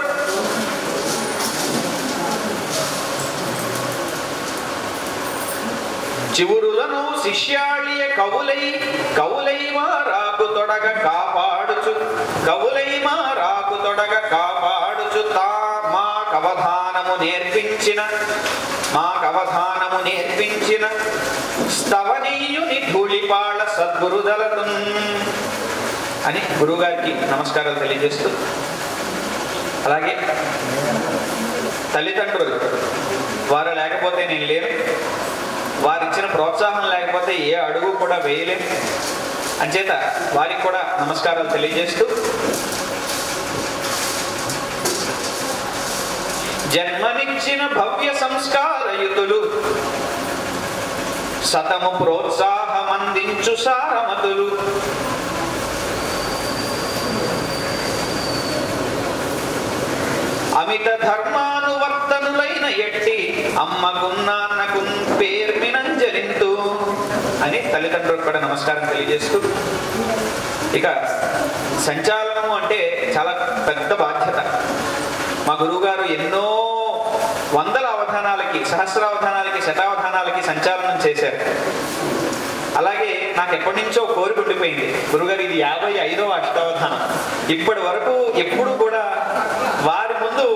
చివురులను శిష్యాళియ కవులై మారాకు తొడగ కాపాడుచు తా మాకవధానము నేర్పించిన స్తవనీయుని ధూళిపాళ సద్గురుదలకు అని గురువుగారికి నమస్కారాలు తెలియజేస్తూ అలాగే తల్లిదండ్రులు వారు లేకపోతే నేను లేను, వారిచ్చిన ప్రోత్సాహం లేకపోతే ఏ అడుగు కూడా వేయలేం. అంచేత వారికి కూడా నమస్కారాలు తెలియజేస్తూ జన్మనిచ్చిన భవ్య సంస్కారయుతులు సతము ప్రోత్సాహమందించు సారమతులు ఎట్టి అమ్మకున్నాన్నకు పేర్మినంజలింతు అని తల్లిదండ్రులకు కూడా నమస్కారం తెలియజేస్తూ, ఇక సంచాలనము అంటే చాలా పెద్ద బాధ్యత. మా గురువుగారు ఎన్నో వందల అవధానాలకి, సహస్రావధానాలకి, శతావధానాలకి సంచాలనం చేశారు. అలాగే నాకు ఎప్పటి నుంచో కోరిక ఉండిపోయింది, గురుగారు ఇది 55వ అష్టావధానం, ఇప్పటి వరకు ఎప్పుడు కూడా వారి ముందు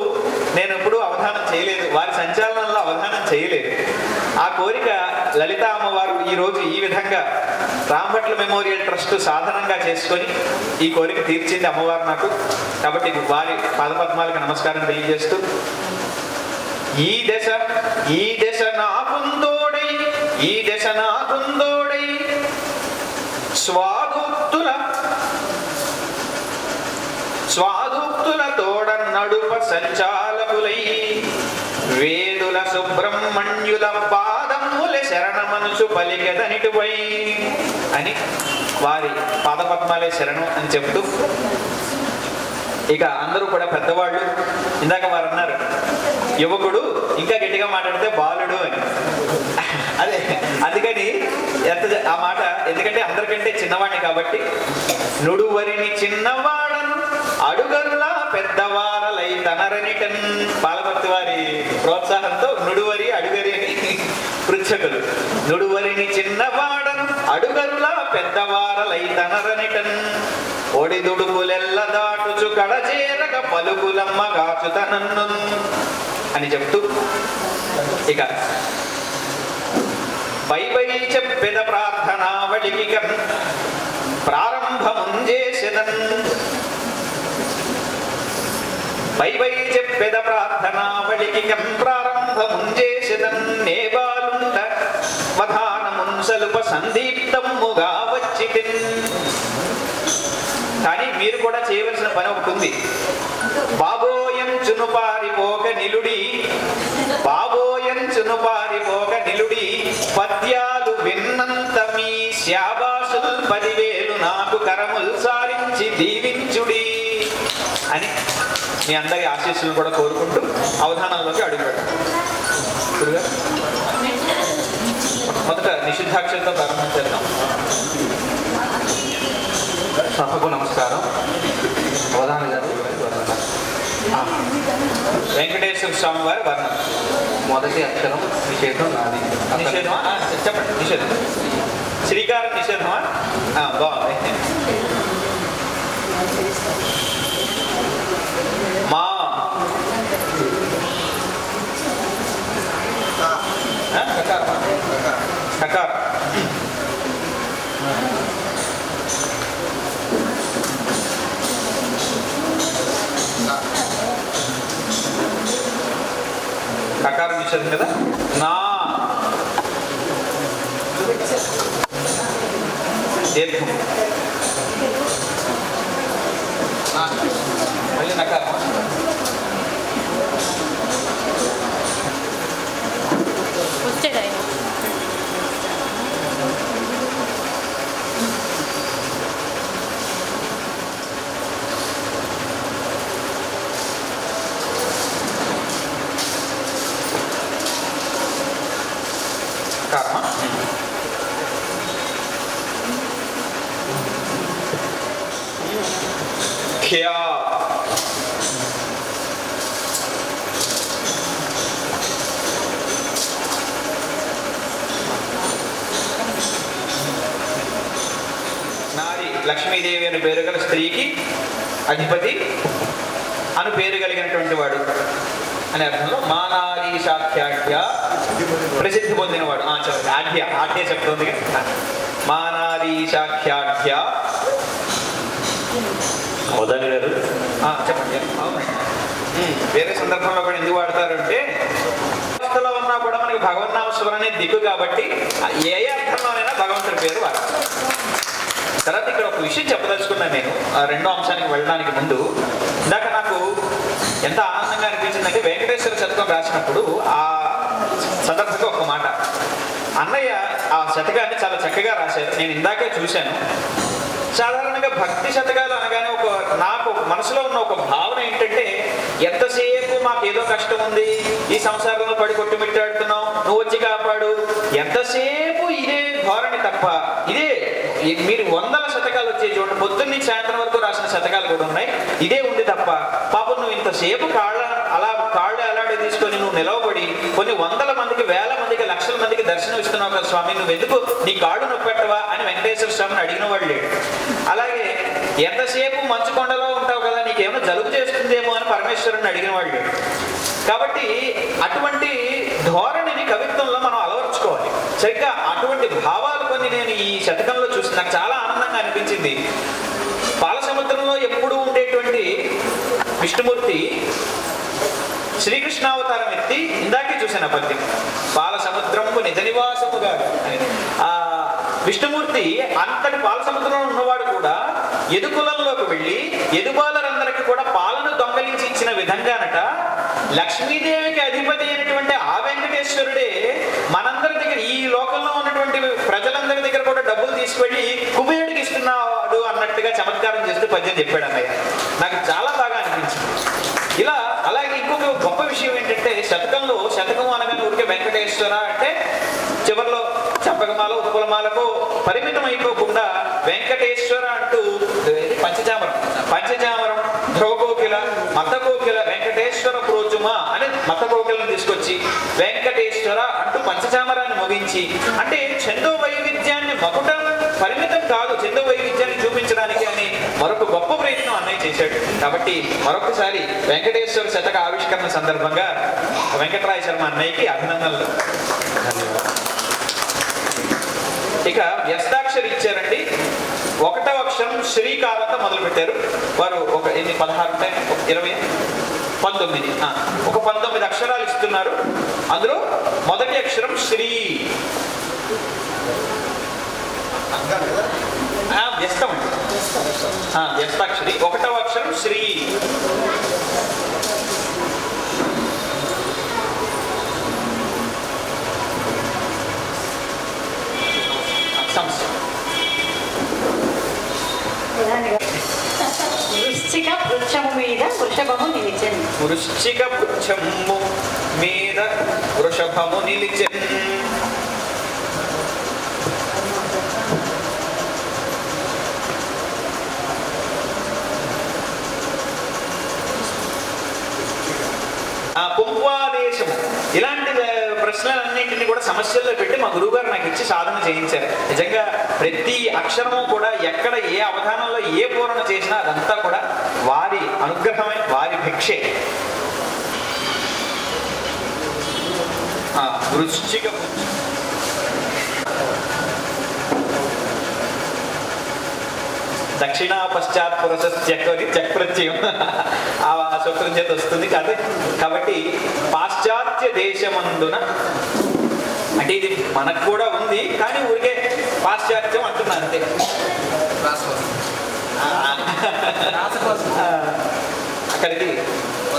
నేను ఎప్పుడూ అవధానం చేయలేదు, వారి సంచాలనంలో అవధానం చేయలేదు. ఆ కోరిక లలితా అమ్మవారు ఈరోజు ఈ విధంగా రాంభట్ల మెమోరియల్ ట్రస్ట్ సాధనంగా చేసుకొని ఈ కోరిక తీర్చింది అమ్మవారు నాకు. కాబట్టి వారి పాదపద్మాలకు నమస్కారం తెలియజేస్తూ, ఈ దశ నాకుందోడై, ఈ దశ నాకుందోడై స్వాదుక్తుల తోడ నడుప సంచాలకులై వేదుల సుబ్రహ్మణ్యుల పాదముల శరణమనుచు పలికెదనిటువై అని వారి పాదపద్మాలే శరణం అని చెప్తూ, ఇక అందరూ కూడా పెద్దవాళ్ళు. ఇందాక వారు అన్నారు యువకుడు, ఇంకా గట్టిగా మాట్లాడితే బాలుడు అని. అదే అందుకని ఆ మాట, ఎందుకంటే అందరికంటే చిన్నవాడిని కాబట్టి, నుడువరిని చిన్నవాడను అడుగరులా పెద్దవారలై తనరనిటన్. బాలభక్తి వారి ప్రోత్సాహంతో నుడువరి అడుగరి అని పృచ్ఛకులు. నుడువరిని చిన్నవాడను అడుగరులా పెద్దవారలై తనరనిటన్. ఒడిదుడుకులెల్ల దాటుచు కడచేరక పలుకులమ్మ కాచుతనన్ను అని చెప్తూ, ఇక పై చెప్పెద ప్రార్థనావళికి ప్రారంభముంజేసెదన్. పై చెప్పెద ప్రార్థనావళికి ప్రారంభముంజేసెదన్. నేబాలుండ వధానమున్సలుప సందీప్తముగా వచ్చితిన్. కానీ మీరు కూడా చేయవలసిన పని ఒకటి ఉంది. బాబోయంచును పారిపోక నిలుడి, బాబోయంచును పారిపోక నిలుడి, పద్యాలు విన్నంత మీ శాబాసుల్ 10,000 నాకు కరముల్ సారించి దీవించుడి అని మీ అందరి ఆశీస్సులు కూడా కోరుకుంటూ అవధానంలోకి అడుగుపెడతాం. మొదట నిషిద్ధాక్షరంతో ప్రారంభం చేద్దాం. సభకు నమస్కారం. అవధాన గారు వెంకటేశ్వర స్వామి వారి వర్ణం. మొదటి అక్షరం నిషేధం నాది. నిషేధమా? చెప్పండి. నిషేధం శ్రీకారం నిషేధమా? బాగుంది. మా కకార. కకారం నిషేధం కదా. నా దీర్ఘం, మళ్ళీ నకారం. కర్మ ఖ్యా నారి లక్ష్మీదేవి అని పేరు గల స్త్రీకి అధిపతి అను పేరు కలిగినటువంటి వాడు అనే అర్థంలో మానారీశాఖ్యాఖ్య ప్రసిద్ధి పొందినవాడు. చెప్పండి. ఆఢ్య చెప్తుంది. మానారీశాఖ్యాఖ్య అవధాని గారు చెప్పండి. వేరే సందర్భంలో కూడా ఎందుకు వాడతారంటే, వ్యవస్థలో ఉన్నా కూడా మనకి భగవన్నామస్మరణే దిక్కు కాబట్టి ఏ అర్థంలోనైనా భగవంతుడి పేరు వాడతారు. తర్వాత ఇక్కడ ఒక విషయం చెప్పదలుచుకున్నాను నేను రెండో అంశానికి వెళ్ళడానికి ముందు. ఇందాక నాకు ఎంత ఆనందంగా అనిపించిందంటే, వెంకటేశ్వర శతకం రాసినప్పుడు ఆ సందర్భంగా ఒక మాట, అన్నయ్య ఆ శతకాన్ని చాలా చక్కగా రాశారు. నేను ఇందాకే చూశాను. సాధారణంగా భక్తి శతకాలు అనగానే నాకు మనసులో ఉన్న ఒక భావన ఏంటంటే, ఎంతసేపు మాకు ఏదో కష్టం ఉంది, ఈ సంసారంలో పడి కొట్టుమిట్టాడుతున్నాం, నువ్వు వచ్చి కాపాడు, ఎంతసేపు ఇదే ధోరణి తప్ప, ఇదే మీరు వందల శతకాలు వచ్చాయి చూడండి, పొద్దున్నీ సాయంత్రం వరకు రాసిన శతకాలు కూడా ఉన్నాయి, ఇదే ఉంది తప్ప పాపం నువ్వు ఇంతసేపు కాళ్ళు అలాడే తీసుకొని నువ్వు నిలవబడి కొన్ని వందల మందికి, వేల మందికి, లక్షల మందికి దర్శనం ఇస్తున్నావు కదా స్వామి, నువ్వు ఎందుకు నీ కాళ్ళు నొప్పెట్టవా అని వెంకటేశ్వర స్వామిని అడిగిన వాడు లేడు. అలాగే ఎంతసేపు మంచుకొండలో ఉంటావు కదా, నీకేమైనా జలుబు చేస్తుందేమో అని పరమేశ్వరుని అడిగిన వాడు లేడు. కాబట్టి అటువంటి ధోరణిని కవిత్వంలో మనం అలవర్చుకోవాలి. సరిగ్గా అటువంటి భావాలు కొన్ని నేను ఈ శతకంలో చూసి నాకు చాలా ఆనందంగా అనిపించింది. పాలసముద్రంలో ఎప్పుడూ ఉండేటువంటి విష్ణుమూర్తి శ్రీకృష్ణావతారం ఎత్తి, ఇందాకే చూశాను ఆ పద్యం, పాలసముద్రము నిజ నివాసముగా అని. ఆ విష్ణుమూర్తి అంతటి పాలసముద్రంలో ఉన్నవాడు కూడా ఎదుకులంలోకి వెళ్ళి ఎదుబాలరందరికీ కూడా పాలను దొంగలించి ఇచ్చిన విధంగానట లక్ష్మీదేవికి అధిపతి అయినటువంటి ఆ వెంకటేశ్వరుడే మనందరి దగ్గర, ఈ లోకంలో ఉన్నటువంటి ప్రజలందరి దగ్గర కూడా డబ్బులు తీసుకెళ్ళి కుబేరుడికి ఇస్తున్నాడు అన్నట్టుగా చమత్కారం చేస్తూ పద్యం చెప్పాడు అన్నయ్య. నాకు చాలా బాగా అనిపించింది. ఇలా అలాగే ఇంకొక గొప్ప విషయం ఏంటంటే, శతకం అనగానే ఊరికే వెంకటేశ్వర అంటే చివరిలో చంపకమాల ఉత్పలమాలకు పరిమితం అయిపోకుండా వెంకటేశ్వర అంటూ పంచచామరం ధ్రువకోకిల మతకోకిల వెంకటేశ్వర ప్రోచుమా అని మతకోకిలను తీసుకొచ్చి వెంకటేశ్వర అంటూ పంచచామరాన్ని ముగించి, అంటే చందో వైవిధ్యాన్ని మకుటం పరిమితం కాదు, చందో వైవిధ్యాన్ని చూపించడానికి అని మరొక గొప్ప ప్రయత్నం అన్నయ్య చేశాడు. కాబట్టి మరొకసారి వెంకటేశ్వర శతక ఆవిష్కరణ సందర్భంగా వెంకటరాయ శర్మ అన్నయ్యకి అభినందనలు. ఇక వ్యస్తాక్షరి ఇచ్చారండి. 1వ అక్షరం శ్రీకారంతో మొదలు పెట్టారు వారు. ఒక 16 ఉంటాయి, 20, 19, ఒక 19 అక్షరాలు ఇస్తున్నారు. అందులో మొదటి అక్షరం శ్రీ, వ్యస్తం అండి, వ్యస్తాక్షరి. 1వ అక్షరం శ్రీ. వృశ్చిక వృక్షము మీద వృషభము నిలిచెను. వృశ్చిక వృక్షము మీద వృషభము నిలిచెను. పుంవాదేశము, ఇలాంటి ప్రశ్నలన్నింటినీ కూడా సమస్యల్లో పెట్టి మా గురువుగారు నాకు ఇచ్చి సాధన చేయించారు. నిజంగా ప్రతి అక్షరము కూడా ఎక్కడ ఏ అవధానంలో ఏ పూరణ చేసినా అదంతా కూడా వారి అనుగ్రహమే, వారి భిక్షే. వృశ్చిక దక్షిణా పశ్చాత్ పురసత్యని చక్రత్యం ఆ సూత్రం చేత వస్తుంది కాదు. కాబట్టి పాశ్చాత్య దేశమందున, అంటే ఇది మనకు కూడా ఉంది కానీ ఊరికే పాశ్చాత్యం అంటున్నా అంతే. అక్కడికి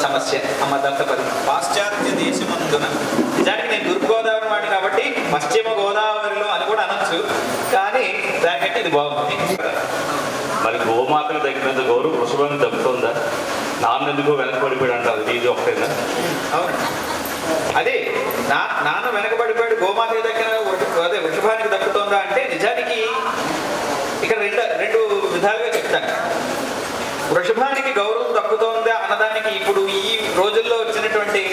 సమస్య అమ్మ దత్తపది. పాశ్చాత్య దేశమందున, నిజానికి నేను తూర్పుగోదావరి వాడిని కాబట్టి పశ్చిమ గోదావరిలో అని కూడా అనొచ్చు, కానీ దానికంటే ఇది బాగుంది. మరి గోమాతను దగ్గర గౌరవ వృషభానికి దక్కుతుందా? నాన్న ఎందుకో వెనకబడిపోయాడు అంటారు, ఇది ఒకటేనా? అవునండి, అదే నాన్న వెనకబడిపోయాడు, గోమాత దగ్గర అదే వృషభానికి దక్కుతుందా అంటే నిజానికి ఇక్కడ రెండు విధాలుగా చెప్తాను. వృషభానికి గౌరవం దక్కుతుందా అన్నదానికి ఇప్పుడు ఈ రోజుల్లో వచ్చినటువంటి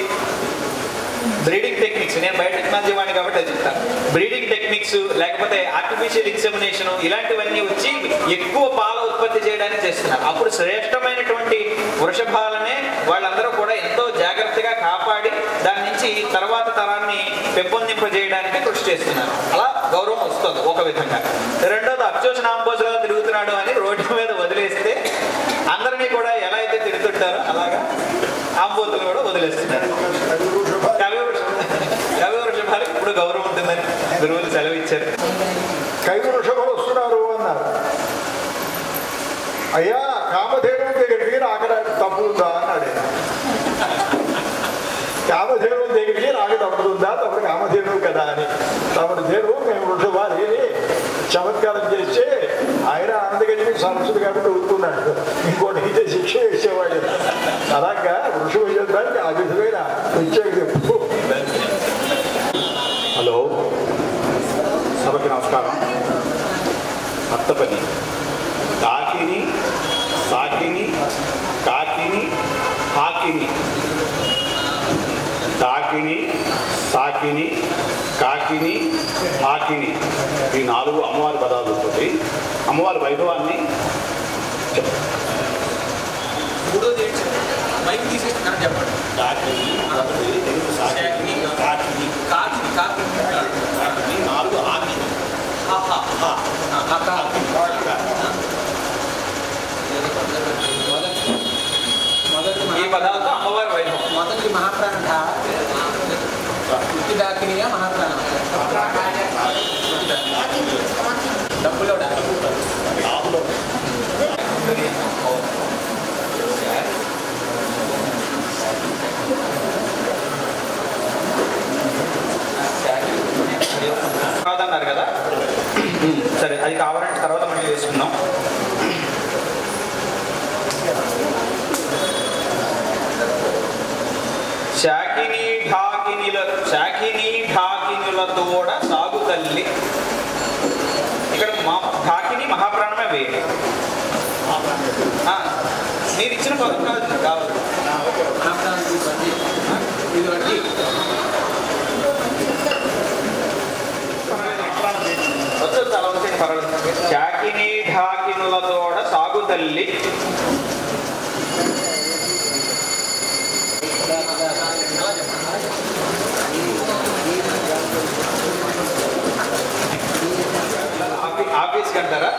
బ్రీడింగ్ టెక్నిక్స్, నేను బయోటెక్నాలజీ వాడిని కాబట్టి అది చెప్తాను. బ్రీడింగ్ టెక్నిక్స్ లేకపోతే ఆర్టిఫిషియల్ ఇన్సెమినేషన్ ఇలాంటివన్నీ వచ్చి ఎక్కువ పాల ఉత్పత్తి చేయడానికి చేస్తున్నారు. అప్పుడు శ్రేష్టమైనటువంటి వృషభాలనే వాళ్ళందరూ కూడా ఎంతో జాగ్రత్తగా కాపాడి దాని నుంచి తర్వాత తరాన్ని పెంపొందింపజేయడానికి కృషి చేస్తున్నారు. అలా గౌరవం వస్తుంది ఒక విధంగా. రెండోది అచ్చోచనాంబోజులా తిరుగుతున్నాడు అని రోడ్డు మీద వదిలేస్తే అందరినీ కూడా ఎలా అయితే తిరుగుతుంటారో అలాగా ఆంబోతులు కూడా వదిలేస్తున్నారు. కవి వృషభాలకు ఇప్పుడు గౌరవం ఉంటుందని గురువులు సెలవు ఇచ్చారు. కవి వృషభాలు వస్తున్నారు అన్నారు. అయ్యా కామధేనువు దగ్గరికి రాక తప్పుతుందా అన్నాడు. కామధేనువు దగ్గరికి రాక తప్పుతుందా? తప్పుడు కామధేనువు కదా అని. తప్పుడు ధేనువు మేము వృషభాలు చమత్కారం చేస్తే ఆయన అందుకని సరస్సుడు కాబట్టి ఊరుకున్నాడు. ఇంకోటి అయితే శిక్ష వేసేవాడు. అలాగా వృషభ యుద్ధానికి ఆ విధమైన ప్రత్యేకత. హలో, సభకి నమస్కారం. అత్తపని కాకిని సాకిని కాకిని హాకిని తాకిని సాకిని కాకిని హాకిని ఈ 4 అమ్మవారి పదాలు ఉంటుంది. అమ్మవారి వైభవాన్ని చెప్పండి. కాకిని సాకిని కాకిని కాకిని కాకిని 4 ఆకిని ఈ పదాలతో అమ్మవారి వైభవం. మొదటి మహాప్రాణ దాకినియా మహాప్రాణం డబ్బులో కాదన్నారు కదా, సరే అది కావాలంటే తర్వాత మళ్ళీ వేసుకుందాం. శాకిని ఢాకినులతోడ సాగు తల్లి. ఇక్కడ ఢాకిని మహాప్రాణమే వేయండి. మీరు ఇచ్చిన పదం కావాలి. శాకిని ఢాకినులతోడ సాగు తల్లి. ఆఫీస్కి అంటారా?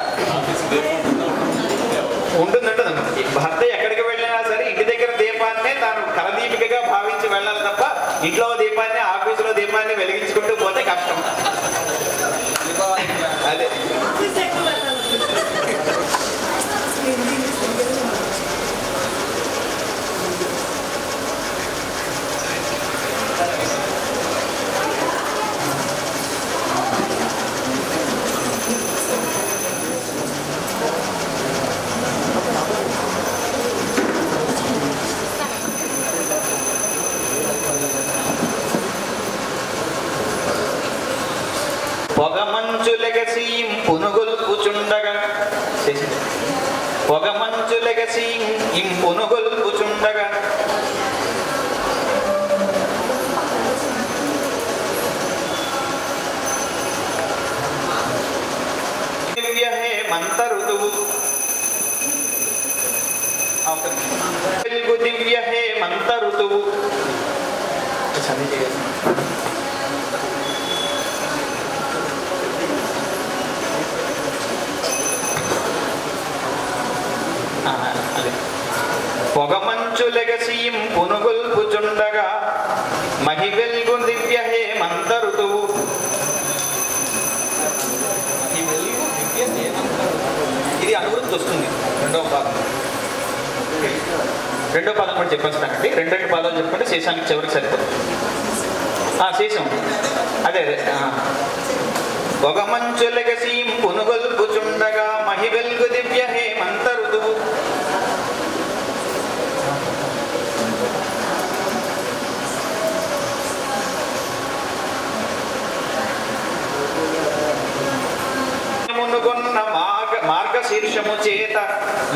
ఉంటుందంటే భర్త ఎక్కడికి వెళ్ళినా సరే ఇంటి దగ్గర దీపాన్నే తాను కరదీపికగా భావించి వెళ్ళాలి తప్ప ఇంట్లో దీపాన్ని ఆఫీసులో దీపాన్ని వెలిగించుకుంటూ పోతే కష్టం. అదే పొగమంచులెగసి పునుగొల్పుచుండగా పొగమంచులెగసి పునుగొల్పుచుండగా దివ్య హేమంత ఋతువు వెలుగు దివ్య హేమంత ఋతువు పొగమంచులెగసి పునుగొల్పుచుండగా మహివెల్గు దివ్య హేమంత ఋతువు. ఇది అనువృత్తి వస్తుంది. రెండవ పదం కూడా చెప్పొచ్చునండి. 2 పదాలు చెప్పుకుంటే శేషానికి చివరికి సరిపోతుంది. శేషం అదే పొగమంచులెగసి పునుగొల్పుచుండగా మహివెల్గు దివ్య హేమంత ఋతువు. మునుగొన్న మార్గశీర్షము చేత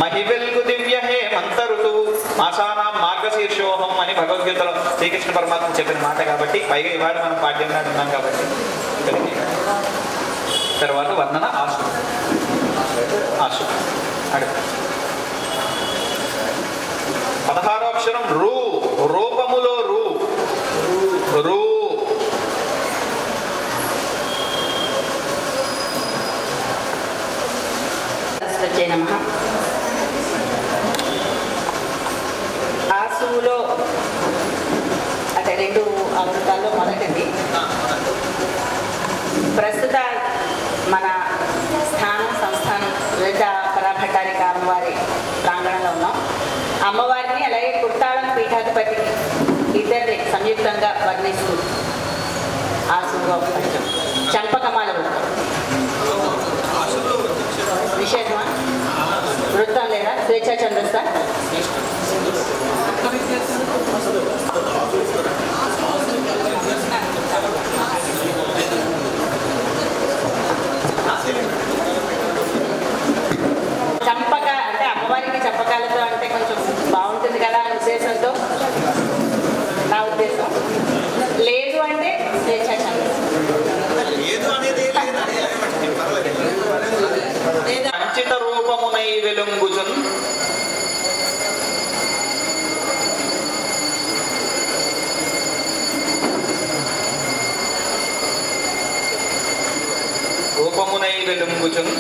మహివెల్గు దివ్య హేమంత ఋతువు. మాసానాం మార్గశీర్షోహం అని భగవద్గీతలో శ్రీకృష్ణ పరమాత్మ చెప్పిన మాట కాబట్టి, పైగా ఇవాళ మనం పాఠ్యం నాడు ఉన్నాం కాబట్టి. తర్వాత వర్ణన ఆశు అడు 16వ అక్షరం రూ. రూపములో రూ. రూ ఆసులో అంటే 2 అవృతాల్లో మొదటిది. ప్రస్తుత మన స్థానం సంస్థానం లలిత పరాభట్టారిక అమ్మవారి ప్రాంగణంలో ఉన్నాం. అమ్మవారిని అలాగే కుర్తాళం పీఠాధిపతి ఇద్దరిని సంయుక్తంగా వర్ణిస్తూ ఆసులో చంపకమాల నిషేధమా? వృత్తం లేదా? స్వేచ్ఛా ఛందస్సా? చంపక అంటే అమ్మవారికి చంపకాలతో అంటే కొంచెం బాగుంటుంది కదా అనే ఉద్దేశంతో నా ఉద్దేశం. లేదు అంటే స్వేచ్ఛా ఛందస్సు. అంచిత రూపమునై వెలుంగుచున్ రూపమునై వెలుంగుచున్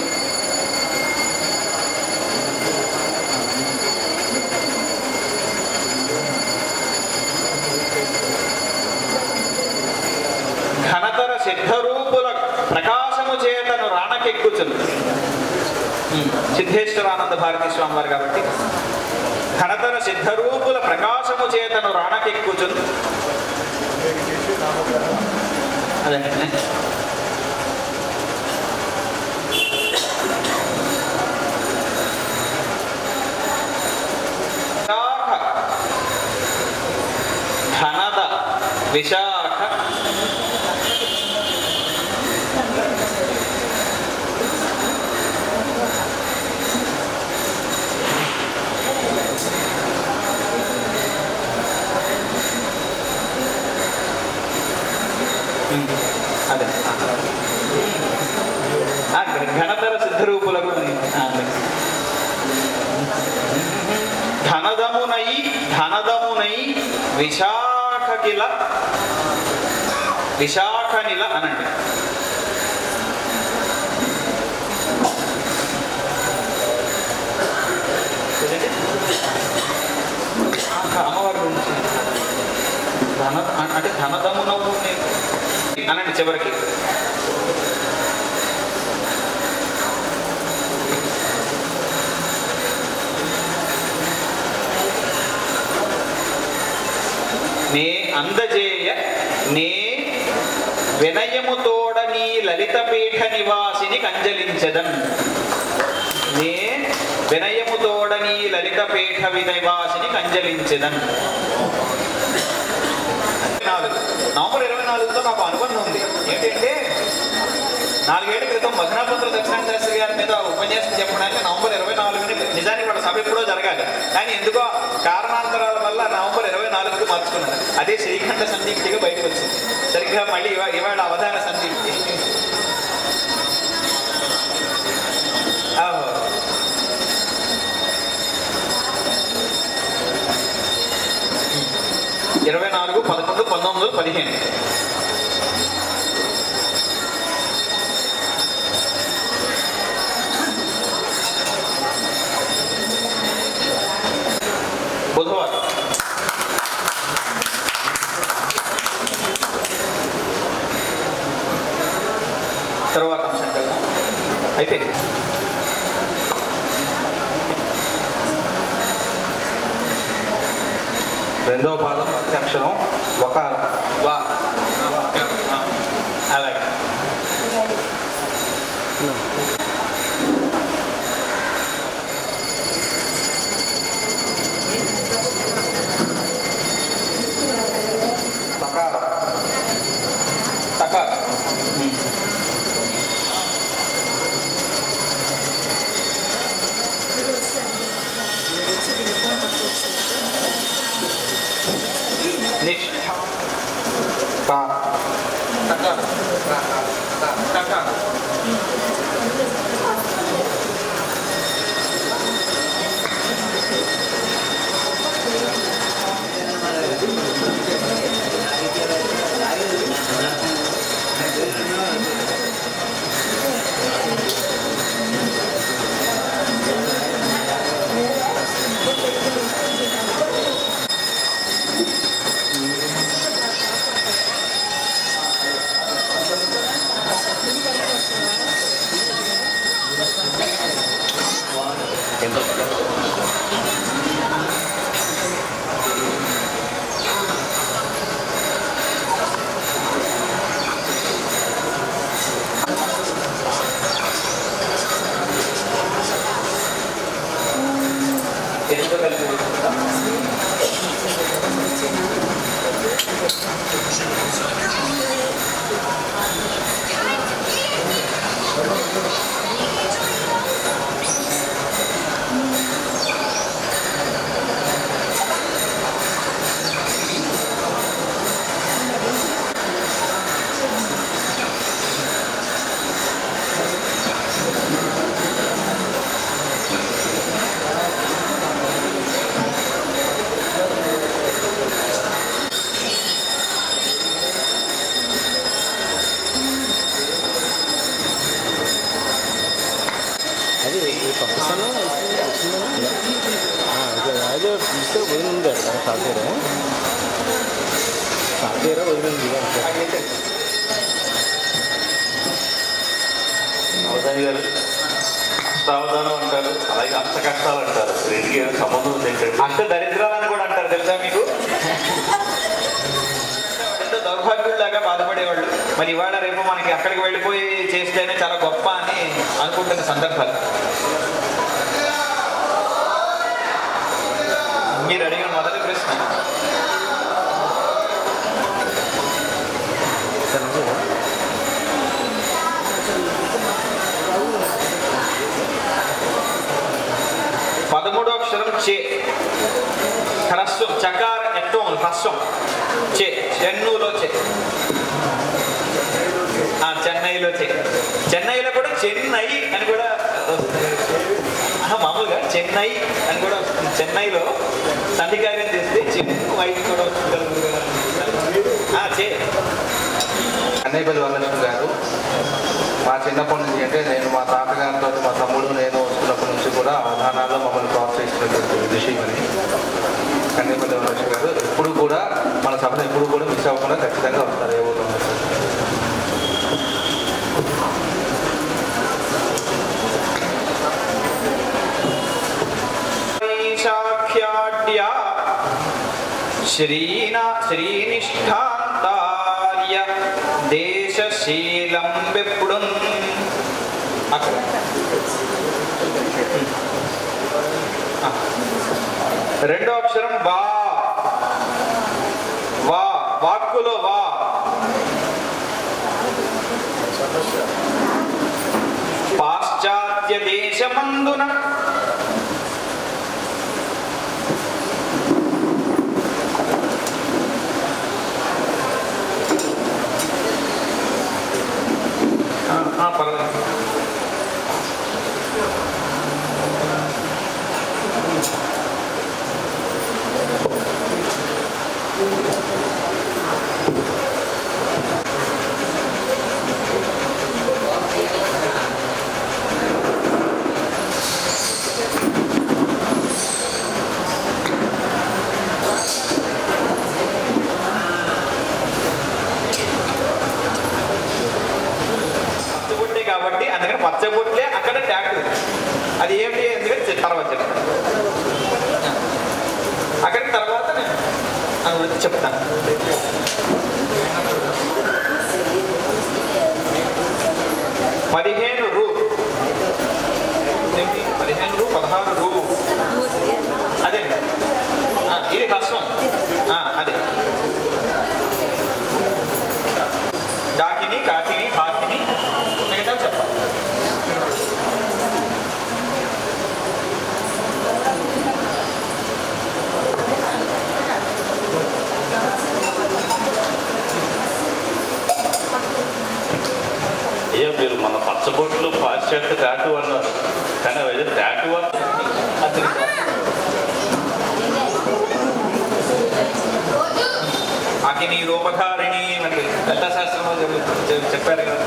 ఘనతర సిద్ధరూపుల ప్రకాశము చేతను రాణకెక్కుచున్. సిద్ధేశ్వరానంద భారతీ స్వామి వారు కాబట్టి ఘనతర సిద్ధరూపుల ప్రకాశము చేతను రాణకెక్కుచున్. అదే ధనద విశాఖ అదే ఘనతర సిద్ధరూపులకు ధనదమునై విశాఖకిల విశాఖనిల అనండి. అమ్మవారి గురించి అంటే ధనదమునవు అనండి చివరికి. నే అందజేయ నే వినయముతోడ నీ లలితపీఠ నివాసిని కంజలించదన్. నే వినయముతోడ నీ లలితపీఠ నివాసిని కంజలించదన్. నవంబర్ 24తో నాకు అనుబంధం ఉంది. ఏంటంటే 4 ఏళ్ల క్రితం మధునాపత్ర దక్షిణాంత శాస్త్రి గారి మీద ఉపన్యాసం చెప్పడానికి నవంబర్ 24ని నిజానికి వాళ్ళ సభ ఎప్పుడో జరగాలి. కానీ ఎందుకో కారణాంతరాల వల్ల నవంబర్ 24కి మార్చుకున్నాను. అదే శ్రీఖండ సందీప్తిగా బయటకు వచ్చింది. సరిగ్గా మళ్ళీ ఇవాళ అవధాన సందీప్తి. 24/11/1915. బుధవారం. తర్వాత అంశం కదా అయిపోయింది. రెండవ పాదం అక్షరం ఒక వా. అలాగే తకార నిష్ఠ తకార తకార ఎందుకు కలిపి తీసుకుంటాం. అది పంపిస్తాను అదే ఇస్తే వదిలింది సాఫ్ట్వేర్ వదిలింది. అవధాని గారు అష్టావధానం అంటారు, అలాగే అష్ట కష్టాలు అంటారు. రెండుకి ఏమైనా సంబంధం ఉంది ఏంటంటే అష్ట దరిద్రాలని కూడా అంటారు తెలుసా మీకు? ఎంతో దౌర్భాగ్యుల్లాగా బాధపడేవాళ్ళు. మరి ఇవాళ రేపు మనకి అక్కడికి వెళ్ళిపోయి చేస్తేనే చాలా గొప్ప అని అనుకుంటున్న సందర్భాలు. మీరు అడిగిన మొదటి ప్రశ్న పదమూడో అక్షరం చే, హ్రస్వం, చకార ఎట్టం హ్రస్వం చే, చెన్నూలో చే, చెన్నైలో చే. చెన్నైలో కూడా చెన్నై అని కూడా మామూలుగా చెన్నై అని కూడా వస్తుంది. చెన్నైలో సంధికార్యం చేస్తే చెన్నై కూడా వస్తుంది. చే. అన్నయ్యపల్లి వరలక్ష్మి గారు మా చిన్నప్పటి నుంచి, అంటే నేను మా తాతగారితో మా తమ్ముడు నేను వస్తున్నప్పటి నుంచి కూడా అవధానాల్లో మమ్మల్ని ప్రోత్సహిస్తున్నటువంటి విషయం అని అన్నయ్యపల్లి వరలక్ష్మి గారు ఎప్పుడు కూడా మన సభను ఎప్పుడు కూడా మిస్ అవ్వకుండా ఖచ్చితంగా వస్తారు. ఏమవుతుంది శ్రీనిష్ఠాంతార్య దేశశీలం వెప్పుడు. రెండో అక్షరం వా, వా వాక్కులో వా. పాశ్చాత్య దేశమందున పర్వాలేదు. కాబట్టి అందుకని పచ్చబొట్లే అక్కడ ట్యాక్ట్. అది ఏమిటి ఎందుకంటే తర్వాత అక్కడికి తర్వాత నేను అనువృత్తి చెప్తాను. పదిహేను రూ, 16 రూ. అదే ఇది కష్టం. అదే డాకిని, కాకిని, హాకిని మిగతా చెప్పాలి. అయ్యా మీరు మన పచ్చబొట్లు పాశ్చాత్య టాటూ అన్నారు, కానీ అవి టాటూ అగ్ని రూపకారిణి మనకి దత్తాశాస్త్రంలో చెప్పారు కదా.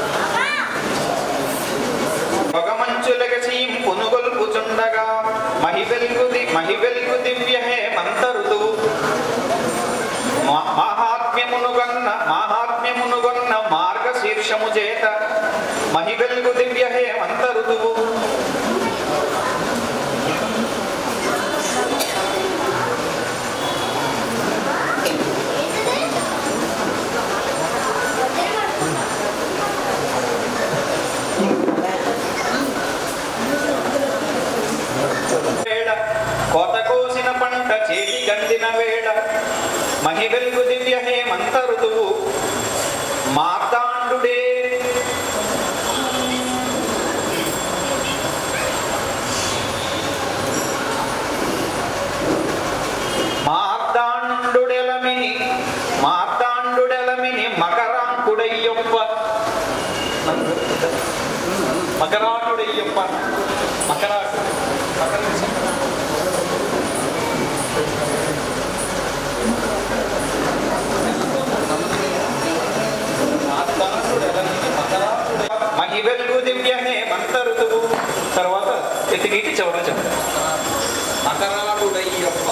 పొగమంచులగసి పునుగొల్పుచుండగా మహివెల్గు దివ్యహే మంతరుతువు మాహాత్మ్యమునుగొన్న మార్గశీర్షము చేత మహివెల్గు దివ్యహే మంతరుతువు. కోతకు మంట చేతి గండిన వేళ మహి వెలుగు దివ్య హేమంత ఋతువు మార్తాండుడే మార్తాండుడెలమిని మకరాంకుడయ్యొప్ప మకరాటుడయ్యొప్ప మకరాటు మహి వెలుగు దివ్య హేమంత ఋతువు. తర్వాత ఎత్తికి చివరి చెప్పండి. మకరాటుడయ్యొప్ప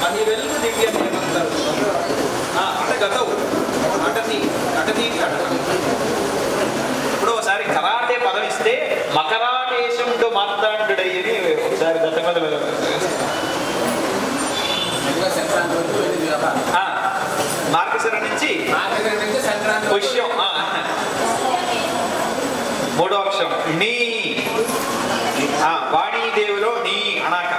మహి వెలుగు దివ్య హేమంత ఋతువు. అంటే గతవు అటతీ ఇప్పుడు ఒకసారి కరాటే పదం ఇస్తే మకరాటేశుడు మార్తాండుడయ్యని ఒకసారి గత మీద మార్గశిర నుంచి పుష్యం మూడో అక్షరం నీ వాణీదేవిలో నీ అనాక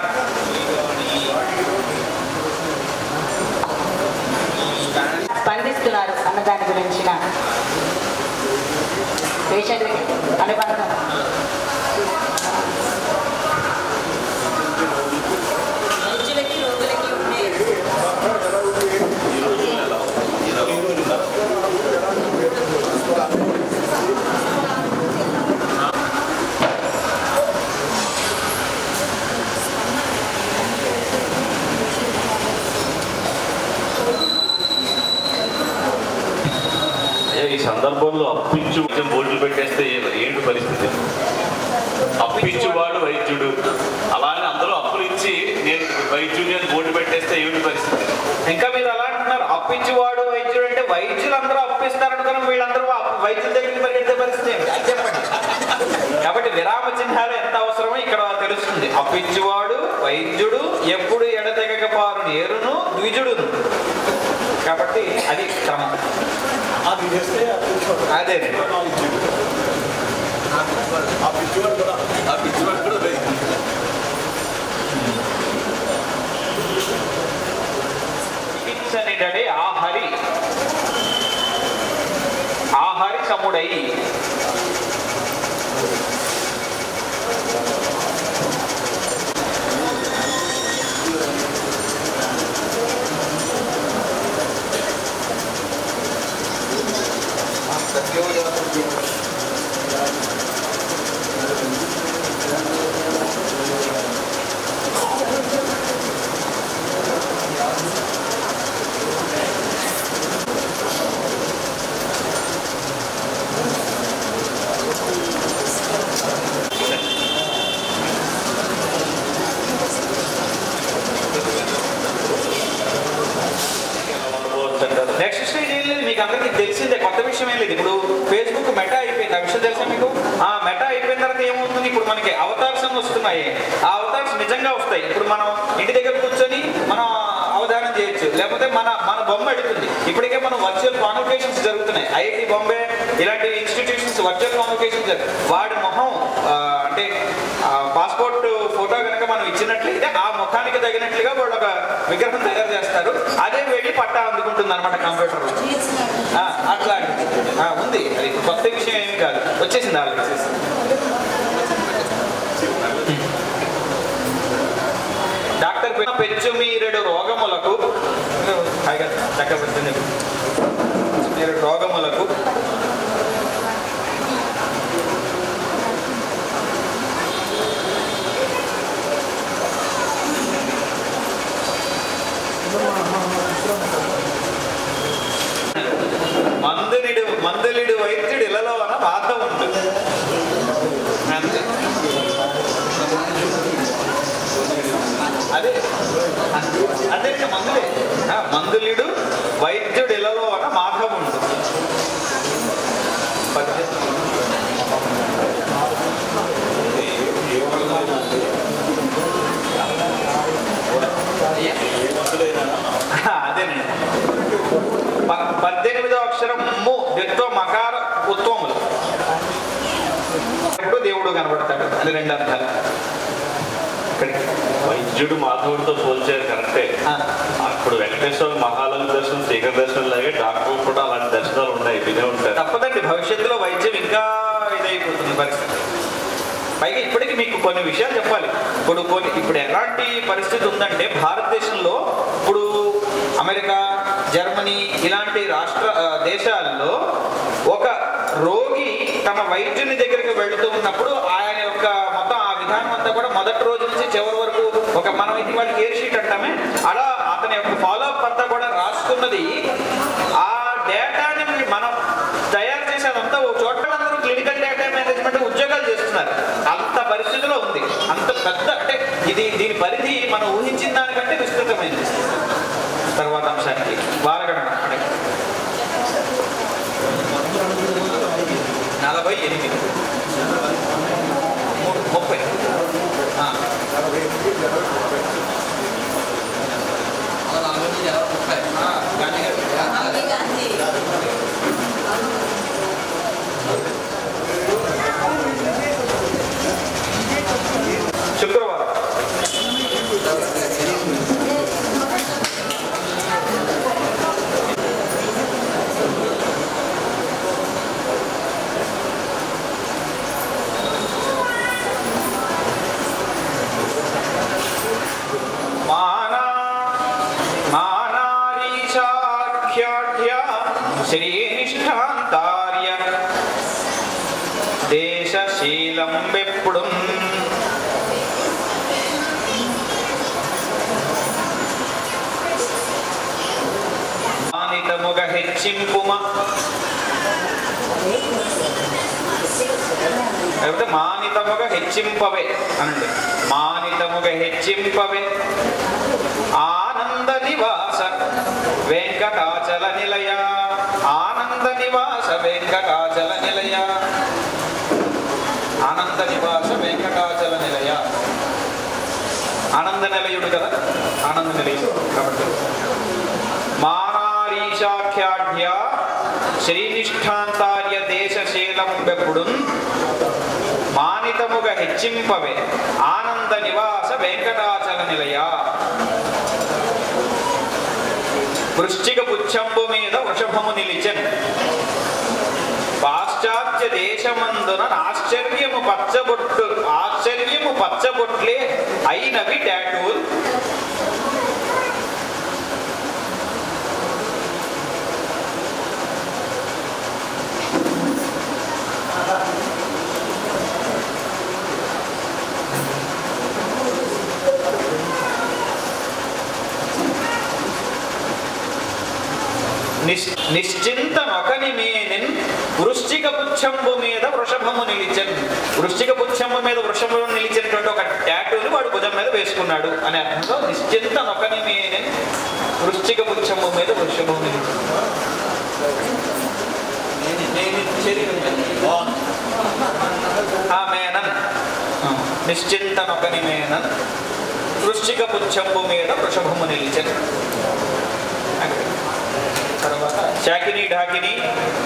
స్పందిస్తున్నారు అన్నదాని గురించిన పేషెంట్లకి అనుబంధం. వైద్యులకి రోగులకి ఉండే ఈ సందర్భంలో అప్పిచ్చు బోర్డులు పెట్టేస్తే ఏంటి పరిస్థితి? అప్పిచ్చువాడు వైద్యుడు, అలానే అందరూ అప్పులు ఇచ్చి నేను వైద్యుడిని అని బోర్డు పెట్టేస్తే ఏమిటి పరిస్థితి? ఇంకా మీరు అలా అంటున్నారు, అప్పిచ్చువాడు వైద్యుడు అంటే వైద్యులు అందరూ అప్పిస్తారనుకున్నాం, వీళ్ళందరూ వైద్యుల దగ్గరికి పరిగెత్తే పరిస్థితి ఏమిటి అది చెప్పండి. కాబట్టి విరామ చిహ్నాలు ఎంత అవసరమో ఇక్కడ తెలుస్తుంది. అప్పిచ్చువాడు వైద్యుడు ఎప్పుడు ఎడతెగక పారు నేరును ద్విజుడును. కాబట్టి అది క్రమం. అదే చికిత్సనిడడే ఆహరి సముడై నెక్స్ట్ స్టేజ్ ఏం లేదు, మీకు అందరికీ తెలిసిందే, కొత్త విషయం ఏం లేదు. ఇప్పుడు ఫేస్బుక్ మెటా అయిపోయింది, ఆ విషయం తెలుసా మీకు? ఆ మెటా అయిపోయిన తర్వాత ఏమవుతుంది, ఇప్పుడు మనకి అవతార్స్ వస్తున్నాయి. ఆ అవతార్స్ నిజంగా వస్తాయి. ఇప్పుడు మనం ఇంటి దగ్గర కూర్చొని మనం అవధానం చేయొచ్చు, లేకపోతే మన బొమ్మ ఎడుతుంది. ఇప్పటికే మనం వర్చువల్ కాన్వకేషన్స్ జరుగుతున్నాయి. ఐఐటి బాంబే ఇలాంటి ఇన్స్టిట్యూషన్స్ వర్చువల్ కాన్వకేషన్స్ వాడి మొహం అంటే పాస్పోర్ట్ ఫోటో కనుక మనం ఇచ్చినట్లయితే ఆ ముఖానికి తగినట్లుగా వాళ్ళు ఒక విగ్రహం తయారు చేస్తారు. అదే వెళ్ళి పట్టా అందుకుంటుంది అనమాట కంప్యూటర్లో. అట్లాంటిది ఉంది. అది కొత్త విషయం ఏమి కాదు, వచ్చేసింది ఆల్రెడీ. డాక్టర్ పెచ్చు మీరెడు రోగములకు రోగములకు మందులిడు వైద్యుడు ఇళ్లలో అన్న బాధ ఉంటుంది. అదే అదే మందులే. మందులిడు వైద్యుడు ఇళ్లలో అన్న మాధవం ఉంటుంది. అదేనండి. 18వ అక్షరం ము ద్విత్వ మకార ఉత్వములు. దేవుడు కనబడతాడు అని రెండు అర్థాలు. వైద్యుడు మాధవుడితో పోల్చారు కరెక్టే. అప్పుడు వెంకటేశ్వర మహాలయ దర్శనం, శేఖర దర్శనం లాగే డాక్టర్లు కూడా అలాంటి దర్శనాలు ఉన్నాయి, వినే ఉంటారు. తప్పదండి, భవిష్యత్తులో వైద్యం ఇంకా ఇదైపోతుంది పరిస్థితి. పైగా ఇప్పటికి మీకు కొన్ని విషయాలు చెప్పాలి. ఇప్పుడు ఎలాంటి పరిస్థితి ఉందంటే భారతదేశంలో ఇప్పుడు అమెరికా, జర్మనీ ఇలాంటి దేశాల్లో ఒక రోగి తమ వైద్యుని దగ్గరికి వెళుతూ ఉన్నప్పుడు ఆయన యొక్క మొత్తం ఆ విధానం అంతా కూడా మొదటి రోజు నుంచి చివరి వరకు మనం ఇది వాళ్ళు కేర్ షీట్ అంటామే, అలా అతని యొక్క ఫాలోఅప్ అంతా కూడా రాసుకున్నది. ఆ డేటాని మనం తయారు చేసేదంతా ఒక చోట అందరూ క్లినికల్ డేటా మేనేజ్మెంట్ ఉద్యోగాలు చేస్తున్నారు. అంత పరిస్థితిలో ఉంది. అంత పెద్ద అంటే దీని పరిధి మనం ఊహించిన దానికంటే విస్తృతమైంది. తర్వాత అంశానికి వారగణన 48 30 శుక్రవారం. శ్రీనిష్ఠాంతార్య దేశశీలం వెప్పుడు మానితముగ హెచ్చింపుమ. లేకపోతే మానితముగ హెచ్చింపవే అనండి. మానితముగ హెచ్చింపవే ఆనంద నివాస వెంకటాచల నిలయ. ఆనంద నివాస వెంకటాచల నిలయ. ఆనంద నివాస వెంకటాచల నిలయ. ఆనంద నిలయుడు కదా, ఆనంద నిలయుడు కాబట్టి. మానారీశాఖ్యాఢ్య శ్రీనిష్ఠాంతార్య దేశశీలం వెప్పుడు మానితముగ హెచ్చింపవే ఆనంద నివాస వెంకటాచల నిలయ. వృశ్చిక పుచ్చంబు మీద వృషభము నిలిచెన్. పాశ్చాత్య దేశమందున ఆశ్చర్యము పచ్చబొట్లే అయినవి టాటూలు. నిశ్చింతనొకని మేనిన్ వృశ్చిక పుచ్చంబు మీద వృషభము నిలిచెన్. వృశ్చిక పుచ్చంబు మీద వృషభము నిలిచినటువంటి ఒక టాటూని వాడు భుజం మీద వేసుకున్నాడు అనే అర్థంలో నిశ్చింతనొకని మేనిన్ వృశ్చిక పుచ్చంబు మీద వృషభము నిలిచెన్. మేనన్ నిశ్చింతనొకని మేనన్ వృశ్చిక పుచ్చంబు మీద వృషభము నిలిచెన్. తర్వాత శాకిని ఢాకిని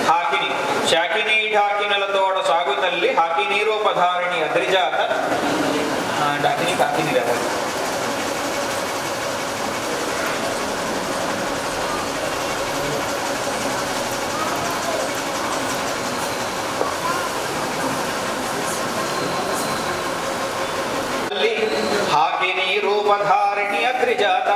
హాకిని. శాకిని ఢాకినులతోడ సాగు తల్లి హాకిని రూపధారిణి అద్రిజాత. ఢాకిని హాకిని రావాలి. హాకిని రూపధారిణి అద్రిజాత.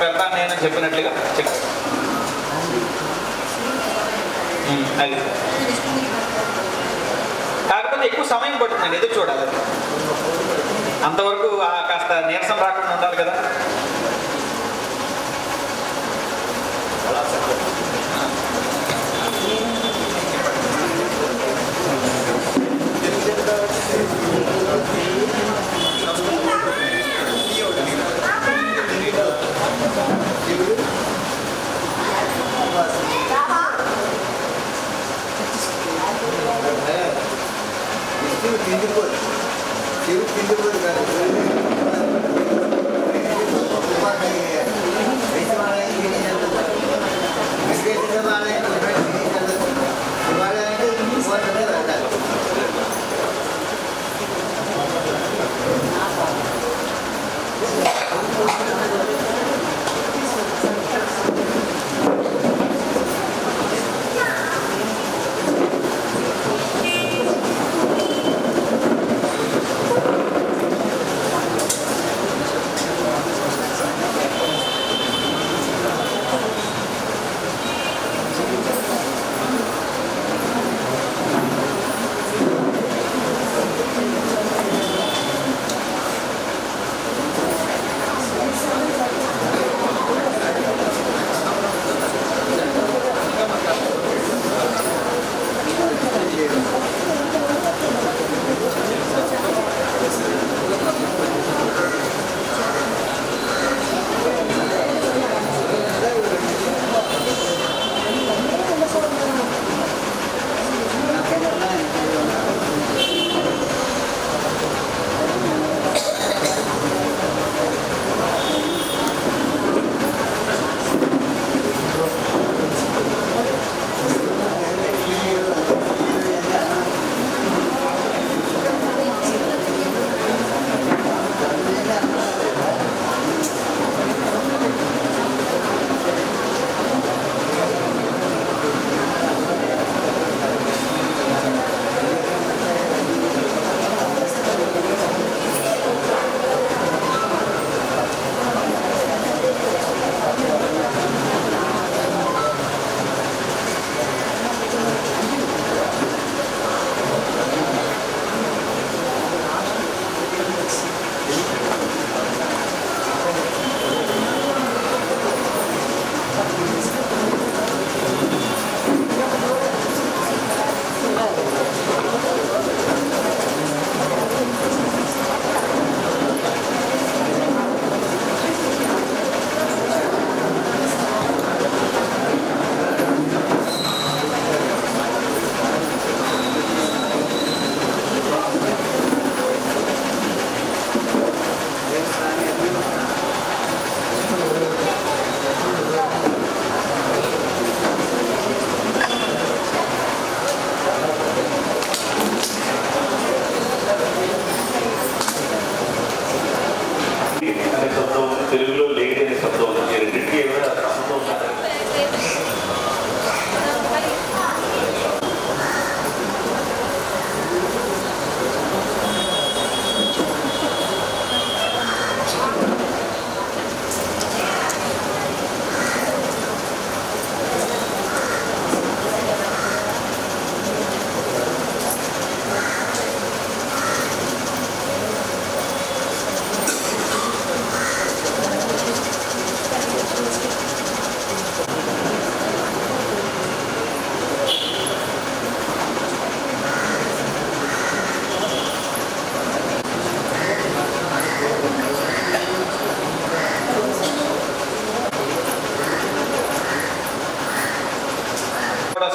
పెడతాను నేను చెప్పినట్లుగా అది. కాకపోతే ఎక్కువ సమయం పడుతుందండి, ఎదురు చూడాలి. అంతవరకు కాస్త నీరసం రాకుండా ఉండాలి కదా. కిందిపోదు కాదు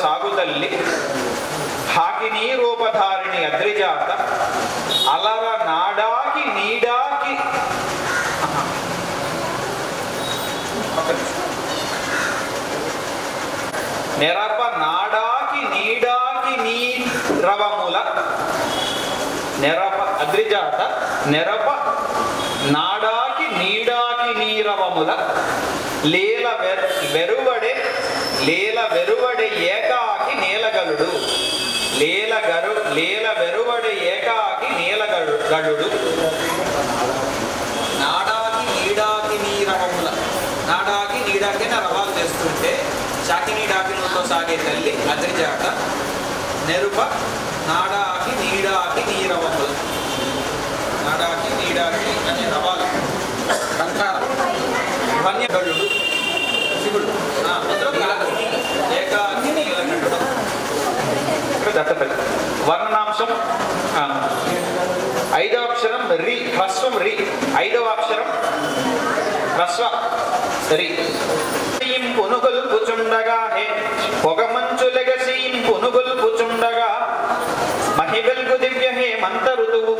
ಸಾಗುದಲ್ಲಿ ಹಾಕಿನಿ ರೂಪಧಾರಿಣಿ ಅದ್ರಿಜಾತ ಅಲರ ನಾಡಾಗಿ ನೀಡಾಗಿ ನೆರಪ ನಾಡಾಗಿ ನೀಡಾಗಿ ನೀರವ ಮೂಲ ನೆರಪ ಅದ್ರಿಜಾತ ನೆರಪ ನಾಡಾಗಿ ನೀಡಾಗಿ ನೀರವ ಮೂಲ లీల వెరువడే ఏకాకి నేలగలుడు లీల వెరువడే ఏకాకి నేలగలుడు నాడాకి నీడాకి నీరవముల నాడాకి నీడాకి రవాలు చేస్తుంటే శాకిని డాకినులతో సాగే తల్లి అద్రిజాట నెరుప నాడాకి నీడాకి నీరవముల నాడాకి నీడాకి అనే రవాలు కంకారం వన్యగలుడు శివుడు ఏకాకి నీలగలుడు దత్తపల్లి వర్ణనాంశం ఐదవ అక్షరం రి హ్రస్వం రి ఐదవ అక్షరం హ్రస్వ రి పునుగొల్పుచుండగా హే పొగ మంచు లెగసి పునుగొల్పుచుండగా మహిబెల్గు దివ్య హే మంత ఋతువు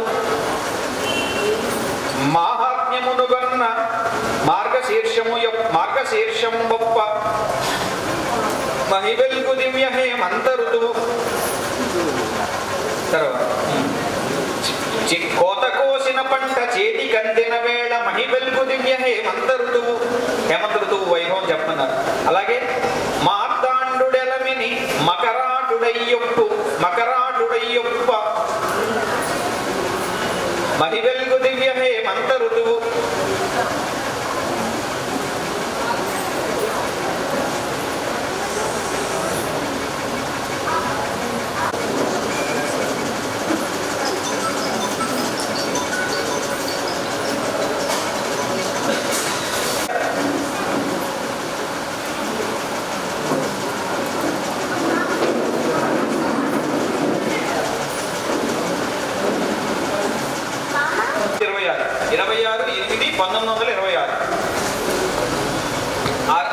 మాహాత్మ్యమునుగన్న మార్గశీర్షము గొప్ప మహిబెల్గు దివ్య హే మంత ఋతువు తర్వాత కోత కోసిన పంట చేతి కందిన వేళ మహిబెల్కు దివ్య హేమంత ఋతువు. హేమంత ఋతువు వైభవం చెప్తున్నారు. అలాగే మార్తాండుడెలమిని మకరాటుడయ్యొప్పు మహిబెల్కు దివ్య హేమంత ఋతువు.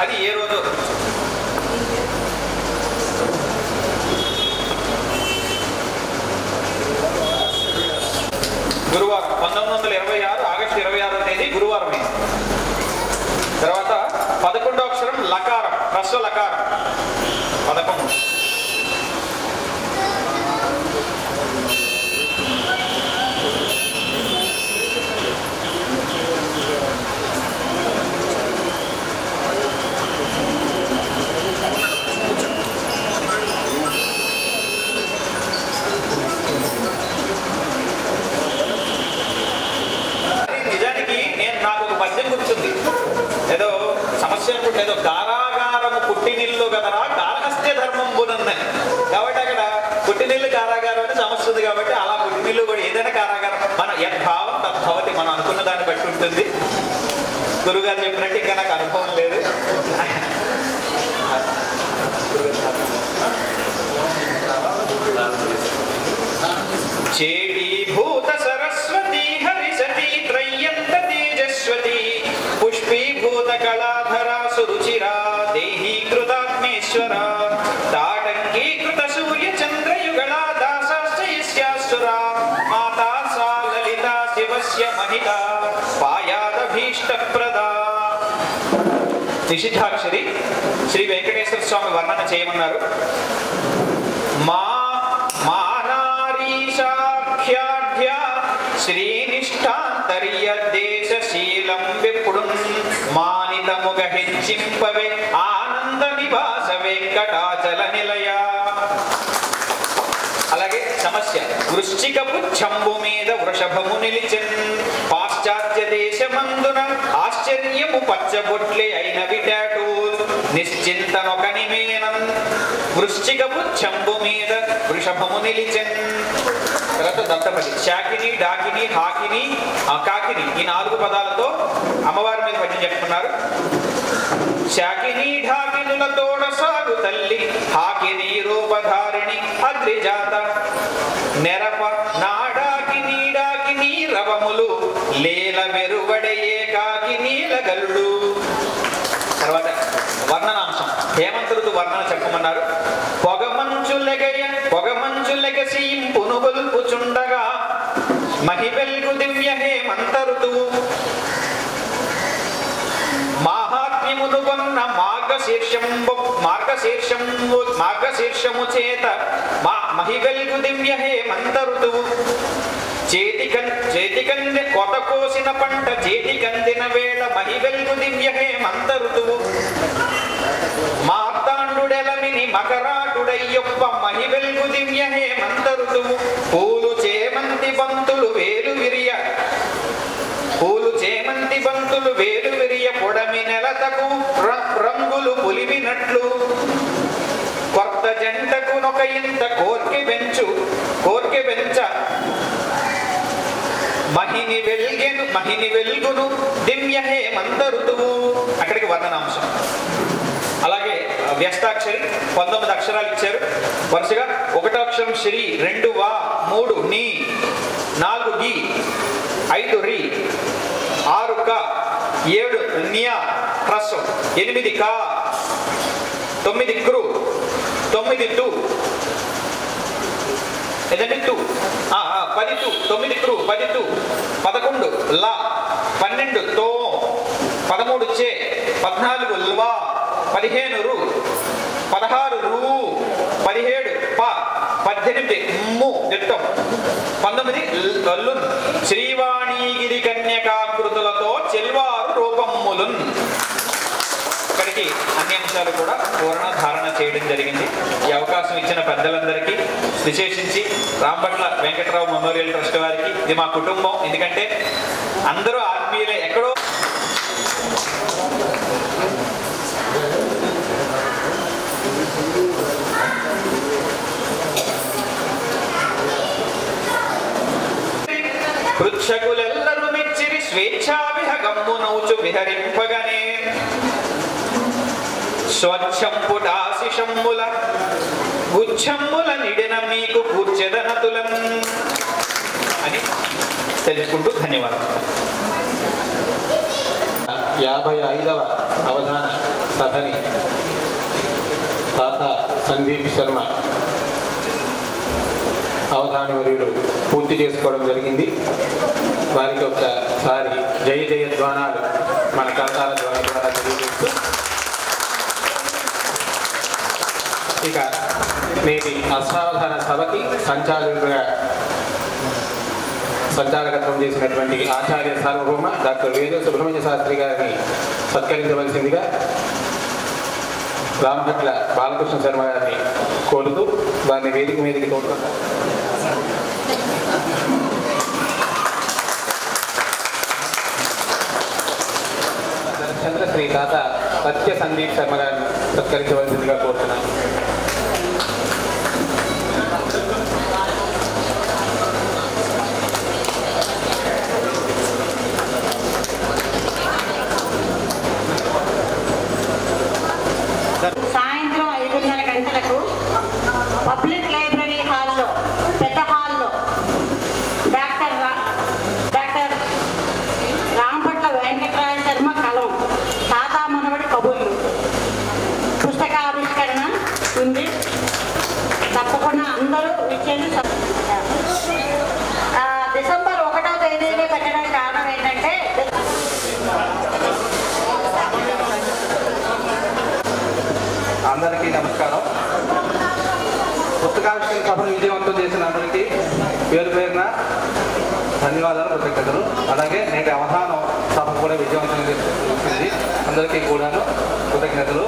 అది ఏ రోజు? గురువారం. 1926 ఆగస్టు 26వ తేదీ గురువారమే. తర్వాత 11వ అక్షరం లకారం, హ్రస్వ లకారం 11. ఏదో సమస్య అనుకుంటే ఏదో కారాగారము పుట్టినిల్లు కదరా కారహస్త్య ధర్మం బునన్నాయి కాబట్టి అక్కడ పుట్టినిల్లు కారాగారం అని సమస్య ఉంది కాబట్టి అలా పుట్టినిల్లు కూడా ఏదైనా కారాగారం మన యద్భావం తద్భవతి మనం అనుకున్న దాన్ని బట్టి ఉంటుంది. గురుగారు చెప్పినట్టు ఇంకా నాకు అనుభవం లేదు. చేటీభూత సరస్వతి హరిసతి త్రయ్యంత తేజస్వతి పుష్పీభూత కళాధరా సురుచిరా దేహీకృతాత్మేశ్వర తాటంకీకృత సూర్య చంద్రయుగళా దాసాశ్చయస్యాసురా మాతా సా లలితా శివస్య మహిత పాయాదభీష్టప్రదా. నిషిద్ధాక్షరి శ్రీ వెంకటేశ్వర స్వామి వర్ణన చేయమన్నారు. మానారీషాఖ్యాఢ్య శ్రీనిష్టాంతర్యదేశశీలం విపుడు మానితముగ హెచ్చింపవే ఆనంద నివాస వెంకటాచల నిలయ. అలాగే సమస్య వృశ్చికపు చంబు మీద వృషభము నిలిచెన్ పాశ్చాత్య దేశమందున ఆశ్చర్యము పచ్చబొట్లే అయిన విటాటు నిశ్చింతనొక నిమేనం. వృశ్చికపు చంబు మీద వృషభము నిలిచెన్. తర్వాత దత్తపది శాకిని డాకిని హాకిని కాకిని ఈ 4 పదాలతో అమ్మవారి మీద పద్యం చెప్తున్నారు. శాకిని ఢాకినులతోడ సాగు తల్లి హాకిని రూపధారిణి అద్రిజాత నెరప నాడాకి నీడాకి నీరవములు లేల వెరువడయే కాకి నీలగలుడు. తర్వాత వర్ణనాంశం హేమంత ఋతు వర్ణన చెప్పమన్నారు. పొగమంచులెగసి పునుగొల్పుచుండగా మహిబెల్గు దివ్య హేమంత ఋతువు మాహాత్మ్యమును కొన్న మార్గశీర్షము చేత మహిబెల్గు దివ్య హేమంత ఋతువు చేతికంది కొత కోసిన పంట చేతికందిన వేళ మహిబెల్గు దివ్య హేమంత ఋతువు మార్తాండుడెలమిని మకరాటుడయ్యొప్ప మహిబెల్గు దివ్య హేమంత ఋతువు పూలు చేమంతి బంతులు వేలు విరియ పొడమి నెలతకు రంగులు పులివినట్లు కొత్త జంటకు నొక ఇంత కోర్కె వెంచ మహిని వెల్గును దివ్య హేమంత ఋతువు. అక్కడికి వర్ణనాంశం. అలాగే వ్యస్తాక్షరి 19 అక్షరాలు ఇచ్చారు. వరుసగా 1వ అక్షరం శ్రీ, 2 వా, 3 నీ, 4 గి, 5 రి, 6 క, 7 న్యా హ్రస్వం, 8 కా, 9 క్రు, 9 టు ఏదంటే 2 10 టు 9 క్రు 10 టు 11 లా 12 తో 13 చే 14 ల్వా 15 రు 16 రు 17 ప 18 దిట్టం 19 లల్లున్ శ్రీవాణీగిరి కన్యకాకృతులతో చెల్వారు రూపమ్ములున్. ఇక్కడికి అన్ని అంశాలు కూడా పూర్ణ ధారణ చేయడం జరిగింది. ఈ అవకాశం ఇచ్చిన పెద్దలందరికీ, విశేషించి రాంపట్ల వెంకటరావు మెమోరియల్ ట్రస్ట్ వారికి, ఇది మా కుటుంబం, ఎందుకంటే అందరూ ఆత్మీయులే. ఎక్కడో పృచ్ఛకులెల్లరూ మెచ్చిరి స్వేచ్ఛావిహగమ్ము నౌచు విహరింపగనే స్వచ్ఛంపుటాశిషమ్ముల గుచ్ఛమ్ముల నిడిన మీకు కూర్చెదనతులం అని తెలుసుకుంటూ ధన్యవాదాలు. 55వ అవధాన సభని తాత సందీప్ శర్మ అవధానవర్యులు పూర్తి చేసుకోవడం జరిగింది. వారికి ఒకసారి జయ జయధ్వానాలు మన కరతాల ద్వారా తెలియజేస్తూ, ఇక నేటి అష్టావధాన సభకి సంచాలకత్వం చేసినటువంటి ఆచార్య సార్వభౌమ డాక్టర్ వేద సుబ్రహ్మణ్య శాస్త్రి గారిని సత్కరించవలసిందిగా రాంపట్ల బాలకృష్ణ శర్మ గారిని కోరుతూ వారిని వేదిక మీదకి తోడుకుంటారు. చంద్రశ్రీ తాత సత్య సందీప్ శర్మ గారిని సత్కరించవలసిందిగా కోరుతున్నాను. సాయంత్రం 5:30 గంటలకు పబ్లిక్ లైబ్రరీ హాల్లో, పెద్ద హాల్లో డాక్టర్ రాంపట్ల వెంకటరాయ శర్మ కలం తాతా మనవడి కబుర్లు పుస్తకావిష్కరణ ఉంది. తప్పకుండా అందరూ ఇచ్చేది. డిసెంబర్ 1వ తేదీనే పెట్టడానికి కారణం ఏంటంటే అందరికీ నమస్కారం. పుస్తకావిష్కరణ సభను విజయవంతం చేసిన అందరికీ పేరు పేరున ధన్యవాదాలు, కృతజ్ఞతలు. అలాగే నేటి అవధానం సభ కూడా విజయవంతం చేసింది. అందరికీ కూడా కృతజ్ఞతలు.